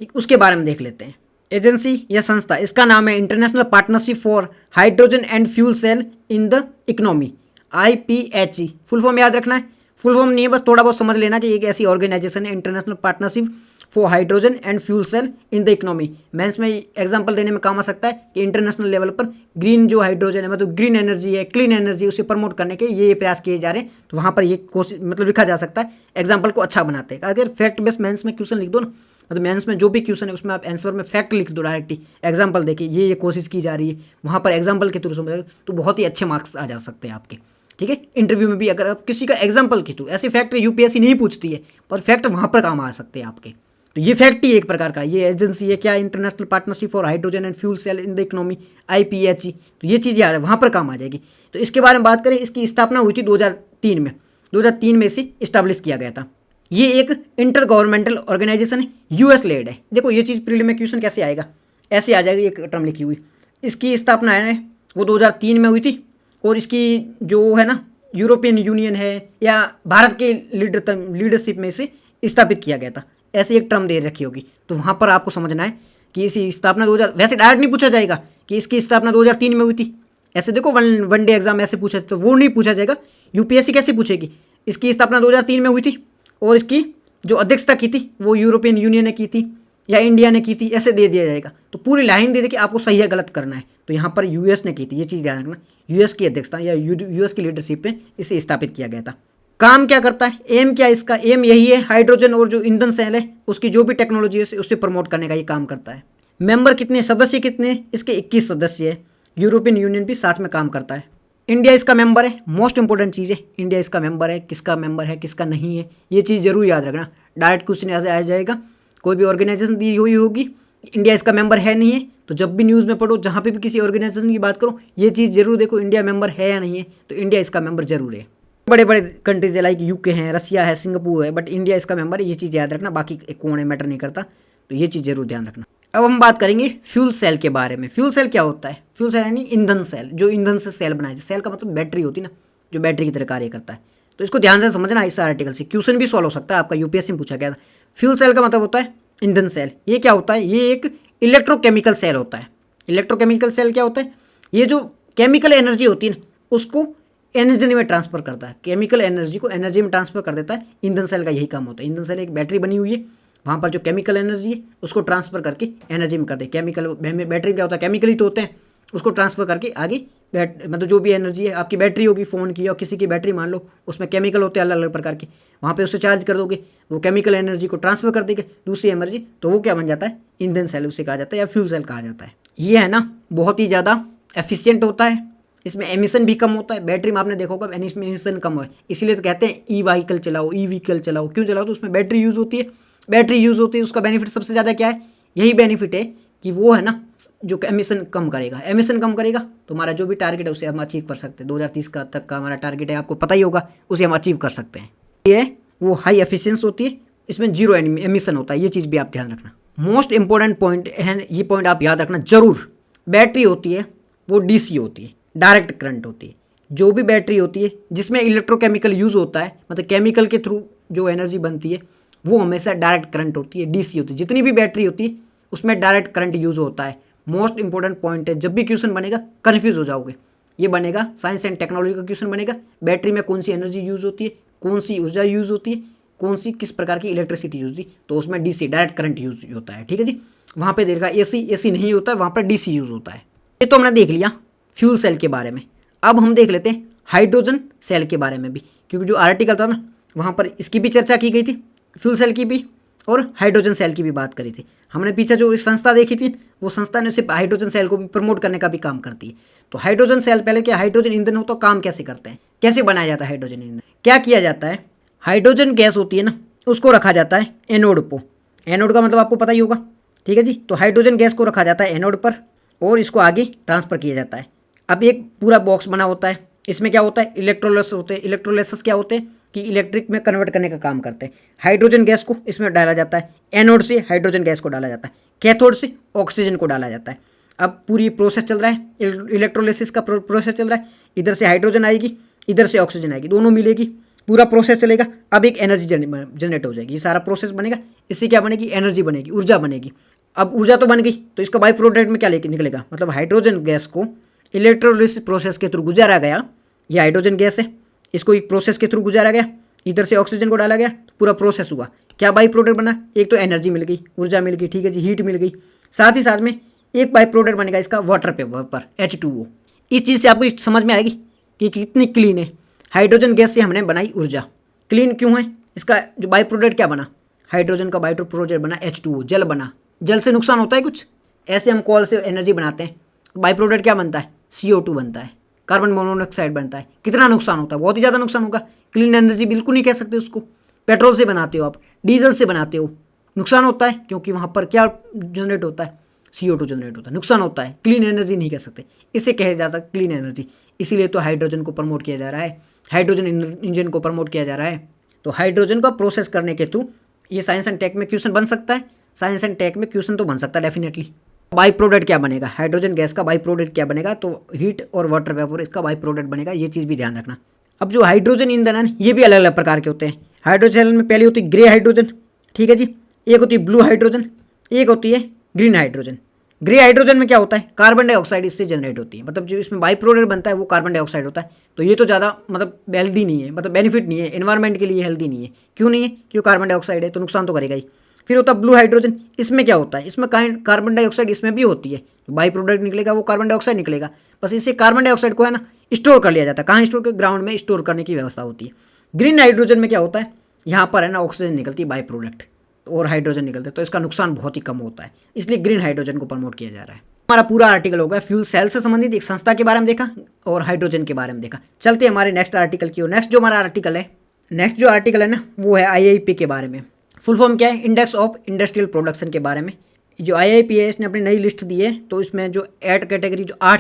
ठीक, उसके बारे में देख लेते हैं। एजेंसी या संस्था, इसका नाम है International Partnership for Hydrogen and Fuel Cell in the Economy, IPHE। Full form याद रखना है, फुल फॉर्म नहीं है, बस थोड़ा बहुत समझ लेना कि एक ऐसी ऑर्गेनाइजेशन है, International Partnership for Hydrogen and Fuel Cell in the Economy. Mains में एग्जांपल देने में काम आ सकता है कि इंटरनेशनल लेवल पर ग्रीन जो हाइड्रोजन है, मतलब ग्रीन एनर्जी है, क्लीन एनर्जी, उसे प्रमोट करने के ये प्रयास किए जा रहे हैं, तो वहाँ पर ये कोशिश मतलब लिखा जा सकता है, एग्जाम्पल को अच्छा बनाते हैं। अगर फैक्ट बेस्ड मेंस में क्वेश्चन लिख दो ना, मतलब मेंस में जो भी क्वेश्चन है उसमें आप आंसर में फैक्ट लिख दो डायरेक्टली, एग्जाम्पल देखिए ये कोशिश की जा रही है, वहाँ पर एग्जाम्पल के थ्रू समझ, तो बहुत ही अच्छे मार्क्स आ जा सकते हैं आपके। ठीक है, इंटरव्यू में भी अगर आप किसी का एग्जाम्पल के थ्रू, ऐसे फैक्ट UPSC नहीं पूछती है, पर फैक्ट वहाँ पर काम आ सकते हैं आपके। तो ये फैक्ट ही एक प्रकार का, ये एजेंसी है क्या, International Partnership for Hydrogen and Fuel Cell in the Economy, IPHE। तो ये चीज़ याद है, वहाँ पर काम आ जाएगी। तो इसके बारे में बात करें, इसकी स्थापना हुई थी 2003 में, 2003 में इसे इस्टेब्लिश किया गया था। ये एक इंटर गवर्नमेंटल ऑर्गेनाइजेशन है, US लेड है। देखो ये चीज़ प्रीलिम में क्वेश्चन कैसे आएगा, ऐसे आ जाएगी, एक टर्म लिखी हुई। इसकी स्थापना है वो 2003 में हुई थी, और इसकी जो है ना यूरोपियन यूनियन है या भारत के लीडरशिप में इसे स्थापित किया गया था, ऐसी एक टर्म दे रखी होगी। तो वहाँ पर आपको समझना है कि इसी स्थापना 2000, वैसे डायरेक्ट नहीं पूछा जाएगा कि इसकी स्थापना 2003 में हुई थी, ऐसे देखो वन डे एग्जाम ऐसे पूछा, तो वो नहीं पूछा जाएगा। UPSC कैसे पूछेगी, इसकी स्थापना 2003 में हुई थी, और इसकी जो अध्यक्षता की थी वो यूरोपियन यूनियन ने की थी या इंडिया ने की थी, ऐसे दे दिया जाएगा। तो पूरी लाइन दे दे कि आपको सही है गलत करना है। तो यहाँ पर US ने की थी, ये चीज़ ध्यान रखना, US की अध्यक्षता या US की लीडरशिप में इसे स्थापित किया गया था। काम क्या करता है, एम क्या, इसका एम यही है, हाइड्रोजन और जो ईंधन सेल है उसकी जो भी टेक्नोलॉजी है उससे प्रमोट करने का ये काम करता है। मेंबर कितने, सदस्य कितने, इसके 21 सदस्य है। यूरोपियन यूनियन भी साथ में काम करता है। इंडिया इसका मेंबर है, मोस्ट इंपॉर्टेंट चीज़ है, इंडिया इसका मेंबर है, किसका मेंबर है किसका नहीं है, ये चीज़ जरूर याद रखना। डायरेक्ट क्वेश्चन ऐसे आ जाएगा, कोई भी ऑर्गेनाइजेशन दी हुई होगी, इंडिया इसका मेंबर है नहीं है, तो जब भी न्यूज़ में पढ़ो, जहाँ पे भी किसी ऑर्गेनाइजेशन की बात करो, ये चीज़ जरूर देखो, इंडिया मेंबर है या नहीं है, तो इंडिया इसका मेंबर जरूर है। बड़े बड़े कंट्रीज है लाइक UK है, रसिया है, सिंगापुर है, बट इंडिया इसका मेंबर है, ये चीज़ याद रखना। बाकी कौन है मैटर नहीं करता, तो ये चीज़ जरूर ध्यान रखना। अब हम बात करेंगे फ्यूल सेल के बारे में। फ्यूल सेल क्या होता है, फ्यूल सेल यानी ईंधन सेल, जो ईंधन से सेल बनाए, सेल का मतलब बैटरी होती है ना, जो बैटरी की तरह कार्य करता है। तो इसको ध्यान से समझना, इस आर्टिकल से क्वेश्चन भी सॉल्व हो सकता है आपका, UPSC में पूछा गया था। फ्यूल सेल का मतलब होता है ईंधन सेल। ये क्या होता है, ये एक इलेक्ट्रोकेमिकल सेल होता है। इलेक्ट्रोकेमिकल सेल क्या होता है, ये जो केमिकल एनर्जी होती है ना उसको एनर्जी में ट्रांसफर करता है, केमिकल एनर्जी को एनर्जी में ट्रांसफर कर देता है। ईंधन सेल का यही काम होता है। ईंधन सेल एक बैटरी बनी हुई है, वहाँ पर जो केमिकल एनर्जी है उसको ट्रांसफ़र करके एनर्जी में करते हैं। केमिकल बैटरी में क्या होता है, केमिकल ही तो होते हैं, उसको ट्रांसफ़र करके आगे मतलब जो भी एनर्जी है, आपकी बैटरी होगी फ़ोन की और किसी की बैटरी मान लो, उसमें केमिकल होते हैं अलग अलग प्रकार के, वहाँ पे उसे चार्ज कर दोगे, वो केमिकल एनर्जी को ट्रांसफ़र कर देगा दूसरी एनर्जी, तो वो क्या बन जाता है, ईंधन सेल उसे कहा जाता है या फ्यूल सेल कहा जाता है। ये है ना बहुत ही ज़्यादा एफिशिएंट होता है, इसमें एमिशन भी कम होता है। बैटरी में आपने देखा होगा एमिशन कम है, इसीलिए तो कहते हैं ई व्हीकल चलाओ, ई व्हीकल चलाओ। क्यों चलाओ, तो उसमें बैटरी यूज़ होती है, बैटरी यूज़ होती है, उसका बेनिफिट सबसे ज़्यादा क्या है, यही बेनिफिट है कि वो है ना जो एमिशन कम करेगा, एमिशन कम करेगा तो हमारा जो भी टारगेट है उसे हम अचीव कर सकते हैं। 2030 का तक का हमारा टारगेट है, आपको पता ही होगा, उसे हम अचीव कर सकते हैं। ये वो हाई एफिशिएंसी होती है, इसमें जीरो एमिशन होता है, ये चीज़ भी आप ध्यान रखना। मोस्ट इंपॉर्टेंट पॉइंट है, ये पॉइंट आप याद रखना जरूर। बैटरी होती है वो डीसी होती है, डायरेक्ट करंट होती है। जो भी बैटरी होती है जिसमें इलेक्ट्रोकेमिकल यूज़ होता है, मतलब केमिकल के थ्रू जो एनर्जी बनती है, वो हमेशा डायरेक्ट करंट होती है, डीसी होती है। जितनी भी बैटरी होती है उसमें डायरेक्ट करंट यूज़ होता है। मोस्ट इंपॉर्टेंट पॉइंट है, जब भी क्वेश्चन बनेगा कन्फ्यूज हो जाओगे, ये बनेगा साइंस एंड टेक्नोलॉजी का क्वेश्चन बनेगा, बैटरी में कौन सी एनर्जी यूज़ होती है, कौन सी ऊर्जा यूज़ होती है, कौन सी किस प्रकार की इलेक्ट्रिसिटी यूज होती है, तो उसमें डीसी डायरेक्ट करंट यूज होता है। ठीक है जी, वहाँ पे देखा एसी नहीं होता है, वहाँ पर डीसी यूज होता है। ये तो हमने देख लिया फ्यूल सेल के बारे में। अब हम देख लेते हैं हाइड्रोजन सेल के बारे में भी, क्योंकि जो आर्टिकल था ना वहाँ पर इसकी भी चर्चा की गई थी, फ्यूल सेल की भी और हाइड्रोजन सेल की भी बात करी थी। हमने पीछे जो संस्था देखी थी, वो संस्था ने सिर्फ हाइड्रोजन सेल को भी प्रमोट करने का भी काम करती है। तो हाइड्रोजन सेल पहले क्या हाइड्रोजन ईंधन हो तो काम कैसे करते हैं, कैसे बनाया जाता है हाइड्रोजन ईंधन, क्या किया जाता है, हाइड्रोजन गैस होती है ना, उसको रखा जाता है एनोड पर। एनोड का मतलब आपको पता ही होगा, ठीक है जी। तो हाइड्रोजन गैस को रखा जाता है एनोड पर और इसको आगे ट्रांसफ़र किया जाता है। अब एक पूरा बॉक्स बना होता है, इसमें क्या होता है, इलेक्ट्रोलाइसिस होते हैं। इलेक्ट्रोलाइसिस क्या होते हैं कि इलेक्ट्रिक में कन्वर्ट करने का काम करते हैं। हाइड्रोजन गैस को इसमें डाला जाता है, एनोड से हाइड्रोजन गैस को डाला जाता है, कैथोड से ऑक्सीजन को डाला जाता है। अब पूरी प्रोसेस चल रहा है, इलेक्ट्रोलाइसिस का प्रोसेस चल रहा है। इधर से हाइड्रोजन आएगी, इधर से ऑक्सीजन आएगी, दोनों मिलेगी, पूरा प्रोसेस चलेगा। अब एक एनर्जी जनरेट हो जाएगी, ये सारा प्रोसेस बनेगा, इससे क्या बनेगी, एनर्जी बनेगी, ऊर्जा बनेगी। अब ऊर्जा तो बन गई, तो इसका बाई प्रोडक्ट में क्या लेके निकलेगा, मतलब हाइड्रोजन गैस को इलेक्ट्रोलाइसिस प्रोसेस के थ्रू गुजारा गया, ये हाइड्रोजन गैस है, इसको एक प्रोसेस के थ्रू गुजारा गया, इधर से ऑक्सीजन को डाला गया, तो पूरा प्रोसेस हुआ, क्या बाई प्रोडक्ट बना, एक तो एनर्जी मिल गई, ऊर्जा मिल गई, ठीक है जी, हीट मिल गई, साथ ही साथ में एक बाई प्रोडक्ट बनेगा इसका वाटर पेपर H2O। इस चीज़ से आपको समझ में आएगी कि कितनी क्लीन है। हाइड्रोजन गैस से हमने बनाई ऊर्जा, क्लीन क्यों है, इसका जो बाई प्रोडक्ट क्या बना, हाइड्रोजन का बाई प्रोडक्ट बना H2O, जल बना। जल से नुकसान होता है कुछ, ऐसे हम कॉल से एनर्जी बनाते हैं, बाई प्रोडक्ट क्या बनता है, CO2 बनता है, कार्बन मोनोऑक्साइड बनता है। कितना नुकसान होता है, बहुत ही ज़्यादा नुकसान होगा। क्लीन एनर्जी बिल्कुल नहीं कह सकते उसको। पेट्रोल से बनाते हो आप, डीजल से बनाते हो, नुकसान होता है, क्योंकि वहाँ पर क्या जनरेट होता है, CO2 जनरेट होता है, नुकसान होता है। क्लीन एनर्जी नहीं कह सकते, इसे कहा जा सकता क्लीन एनर्जी। इसीलिए तो हाइड्रोजन को प्रमोट किया जा रहा है, हाइड्रोजन इंजन को प्रमोट किया जा रहा है। तो हाइड्रोजन का प्रोसेस करने के थ्रू ये साइंस एंड टेक में क्वेश्चन बन सकता है, साइंस एंड टेक में क्वेश्चन तो बन सकता है डेफिनेटली। बाई प्रोडक्ट क्या बनेगा, हाइड्रोजन गैस का बाई प्रोडक्ट क्या बनेगा, तो हीट और वाटर वेपर इसका बाई प्रोडक्ट बनेगा, ये चीज़ भी ध्यान रखना। अब जो हाइड्रोजन ईंधन है ये भी अलग अलग प्रकार के होते हैं। हाइड्रोजन में पहली होती है ग्रे हाइड्रोजन, ठीक है जी, एक होती है ब्लू हाइड्रोजन, एक होती है ग्रीन हाइड्रोजन। ग्रे हाइड्रोजन में क्या होता है, कार्बन डाइऑक्साइड इससे जनरेट होती है, मतलब जो इसमें बाई प्रोडक्ट बनता है वो कार्बन डाइऑक्साइड होता है। तो ये तो ज़्यादा मतलब हेल्दी नहीं है, मतलब बेनिफिट नहीं है, एनवायरमेंट के लिए हेल्दी नहीं है। क्यों नहीं है, क्योंकि कार्बन डाइऑक्साइड है तो नुकसान तो करेगा ही। फिर होता है ब्लू हाइड्रोजन, इसमें क्या होता है, इसमें कार्बन डाइऑक्साइड इसमें भी होती है, जो बाई प्रोडक्ट निकलेगा वो कार्बन डाइऑक्साइड निकलेगा, बस इससे कार्बन डाइऑक्साइड को है ना स्टोर कर लिया जाता है। कहाँ स्टोर कर, ग्राउंड में स्टोर करने की व्यवस्था होती है। ग्रीन हाइड्रोजन में क्या होता है, यहाँ पर है ना ऑक्सीजन निकलती है बाई प्रोडक्ट और हाइड्रोजन निकलते हैं, तो इसका नुकसान बहुत ही कम होता है, इसलिए ग्रीन हाइड्रोजन को प्रमोट किया जा रहा है। हमारा पूरा आर्टिकल हो गया फ्यूल सेल से संबंधित, एक संस्था के बारे में देखा और हाइड्रोजन के बारे में देखा। चलते हैं हमारे नेक्स्ट आर्टिकल की ओर। नेक्स्ट जो हमारा आर्टिकल है, नेक्स्ट जो आर्टिकल है ना वो है IIP के बारे में। फुल फॉर्म क्या है, इंडेक्स ऑफ इंडस्ट्रियल प्रोडक्शन के बारे में। जो IIP है इसने अपनी नई लिस्ट दी है, तो इसमें जो 8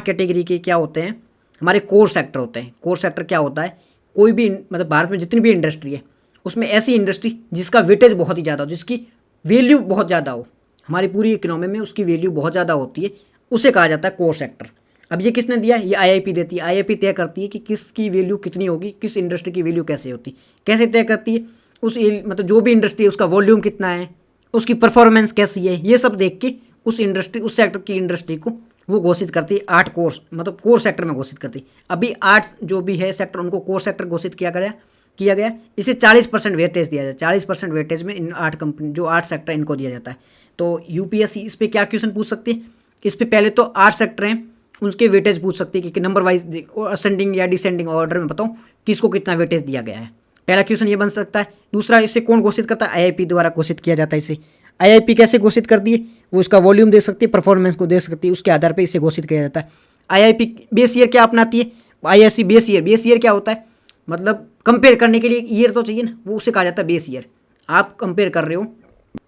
कैटेगरी के क्या होते हैं, हमारे कोर सेक्टर होते हैं। कोर सेक्टर क्या होता है, कोई भी मतलब भारत में जितनी भी इंडस्ट्री है उसमें ऐसी इंडस्ट्री जिसका वेटेज बहुत ही ज़्यादा हो, जिसकी वैल्यू बहुत ज़्यादा हो, हमारी पूरी इकोनॉमी में उसकी वैल्यू बहुत ज़्यादा होती है, उसे कहा जाता है कोर सेक्टर। अब ये किसने दिया, ये IIP देती है। IIP तय करती है कि किसकी वैल्यू कितनी होगी, किस इंडस्ट्री की वैल्यू कैसे होती, कैसे तय करती है, उस मतलब जो भी इंडस्ट्री है उसका वॉल्यूम कितना है, उसकी परफॉर्मेंस कैसी है, ये सब देख के उस इंडस्ट्री, उस सेक्टर की इंडस्ट्री को वो घोषित करती है 8 कोर, मतलब कोर सेक्टर में घोषित करती है। अभी 8 जो भी है सेक्टर उनको कोर सेक्टर घोषित किया गया, किया गया, इसे 40% वेटेज दिया जाता है। 40% वेटेज में इन 8 कंपनी जो 8 सेक्टर इनको दिया जाता है। तो यूपीएससी इस पर क्या क्वेश्चन पूछ सकती है, इस पर पहले तो 8 सेक्टर हैं उनके वेटेज पूछ सकती है कि नंबर वाइज असेंडिंग या डिसेंडिंग ऑर्डर में बताऊँ किसको कितना वेटेज दिया गया है। पहला क्वेश्चन ये बन सकता है। दूसरा, इसे कौन घोषित करता है, आईआईपी द्वारा घोषित किया जाता है इसे। आईआईपी कैसे घोषित करती है, वो इसका वॉल्यूम दे सकती है, परफॉर्मेंस को दे सकती है, उसके आधार पर इसे घोषित किया जाता है। आईआईपी बेस ईयर क्या अपनाती है, आईआईसी बेस ईयर क्या होता है, मतलब कंपेयर करने के लिए एक ईयर तो चाहिए ना, वो उसे कहा जाता है बेस ईयर। आप कंपेयर कर रहे हो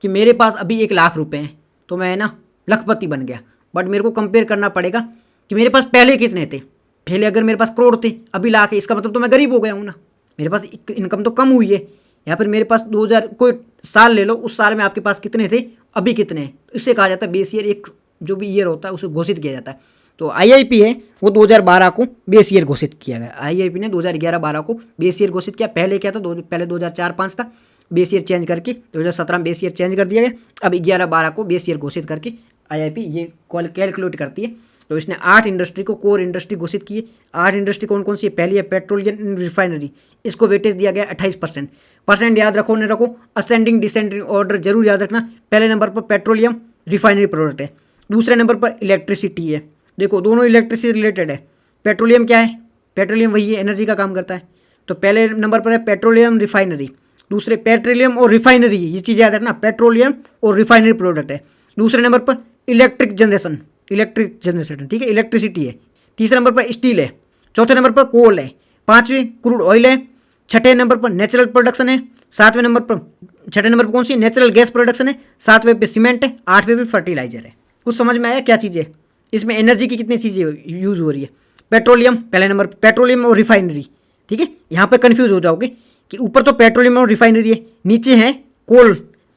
कि मेरे पास अभी 1,00,000 रुपये हैं तो मैं ना लखपति बन गया, बट मेरे को कंपेयर करना पड़ेगा कि मेरे पास पहले कितने थे। पहले अगर मेरे पास करोड़ थे, अभी लाख है, इसका मतलब तो मैं गरीब हो गया हूँ ना, मेरे पास इनकम तो कम हुई है। यहाँ पर मेरे पास 2000 कोई साल ले लो, उस साल में आपके पास कितने थे, अभी कितने हैं, इससे कहा जाता है बेस ईयर। एक जो भी ईयर होता है उसे घोषित किया जाता है। तो आईआईपी है वो 2012 को बेस ईयर घोषित किया गया। आईआईपी ने 2011-12 को बेस ईयर घोषित किया। पहले क्या था, पहले 2004-05 था, बेस ईयर चेंज करके 2017 में बेस ईयर चेंज कर दिया गया। अब 11-12 को बेस ईयर घोषित करके आईआईपी ये कैलकुलेट करती है। तो इसने 8 इंडस्ट्री को कोर इंडस्ट्री घोषित की है। 8 इंडस्ट्री कौन कौन सी है, पहली है पेट्रोलियम रिफाइनरी, इसको वेटेज दिया गया 28%। याद रखो नहीं रखो, असेंडिंग डिसेंडिंग ऑर्डर जरूर याद रखना। पहले नंबर पर पेट्रोलियम रिफाइनरी प्रोडक्ट है, दूसरे नंबर पर इलेक्ट्रिसिटी है। देखो दोनों इलेक्ट्रिसिटी रिलेटेड है। पेट्रोलियम क्या है, पेट्रोलियम वही है, एनर्जी का काम करता है। तो पहले नंबर पर है पेट्रोलियम रिफाइनरी, दूसरे पेट्रोलियम और रिफाइनरी, ये चीज़ याद रखना, पेट्रोलियम और रिफाइनरी प्रोडक्ट है। दूसरे नंबर पर इलेक्ट्रिक जनरेशन, ठीक है, इलेक्ट्रिसिटी है। तीसरे नंबर पर स्टील है। चौथे नंबर पर कोल है। पाँचवें क्रूड ऑयल है। छठे नंबर पर नेचुरल प्रोडक्शन है। छठे नंबर पर कौन सी, नेचुरल गैस प्रोडक्शन है। 7वें पे सीमेंट है। 8वें पे फर्टिलाइजर है। कुछ समझ में आया क्या चीज़ें, इसमें एनर्जी की कितनी चीज़ें यूज़ हो रही है। पेट्रोलियम पहले नंबर, पेट्रोलियम और रिफाइनरी, ठीक है, यहाँ पर कन्फ्यूज हो जाओगे कि ऊपर तो पेट्रोलियम और रिफाइनरी है, नीचे है कोल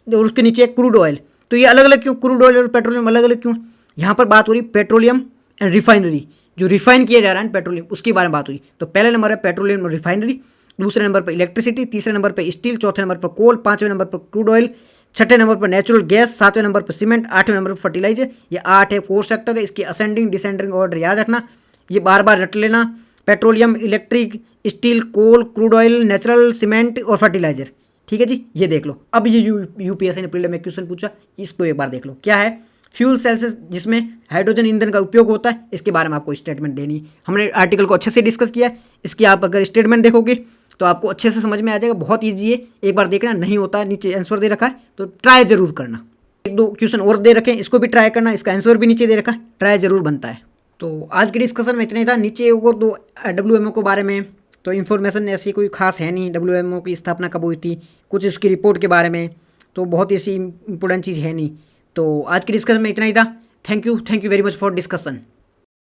और उसके नीचे है क्रूड ऑयल। तो ये अलग अलग क्यों, क्रूड ऑयल और पेट्रोलियम अलग अलग क्यों। यहाँ पर बात हो रही पेट्रोलियम एंड रिफाइनरी, जो रिफाइन किया जा रहा है पेट्रोलियम, उसके बारे में बात हुई। तो पहले नंबर है पेट्रोलियम और रिफाइनरी, दूसरे नंबर पर इलेक्ट्रिसिटी, तीसरे नंबर पर स्टील, चौथे नंबर पर कोल, पाँचवें नंबर पर क्रूड ऑयल, छठे नंबर पर नेचुरल गैस, 7वें नंबर पर सीमेंट, 8वें नंबर पर फर्टिलाइजर। ये 8 है, 4 सेक्टर है। इसकी असेंडिंग डिसेंडिंग ऑर्डर याद रखना, ये बार बार रट लेना। पेट्रोलियम, इलेक्ट्रिक, स्टील, कोल, क्रूड ऑयल, नेचुरल, सीमेंट और फर्टिलाइजर, ठीक है जी, ये देख लो। अब ये यूपीएससी ने प्रीलिम में क्वेश्चन पूछा, इसको एक बार देख लो। क्या है, फ्यूल सेल से जिसमें हाइड्रोजन ईंधन का उपयोग होता है, इसके बारे में आपको स्टेटमेंट देनी है। हमने आर्टिकल को अच्छे से डिस्कस किया है, इसकी आप अगर स्टेटमेंट देखोगे तो आपको अच्छे से समझ में आ जाएगा। बहुत ईजी है, एक बार देखना, नहीं होता है नीचे आंसर दे रखा है तो ट्राई जरूर करना। 1-2 क्वेश्चन और दे रखे हैं, इसको भी ट्राई करना, इसका आंसर भी नीचे दे रखा है, ट्राई जरूर बनता है। तो आज के डिस्कशन में इतना ही था। नीचे और 2 WMO के बारे में तो इन्फॉर्मेशन ऐसी कोई खास है नहीं। WMO की स्थापना कब हुई थी, कुछ उसकी रिपोर्ट के बारे में, तो बहुत ऐसी इंपॉर्टेंट चीज़ है नहीं। तो आज के डिस्कशन में इतना ही था। Thank you very much for discussion.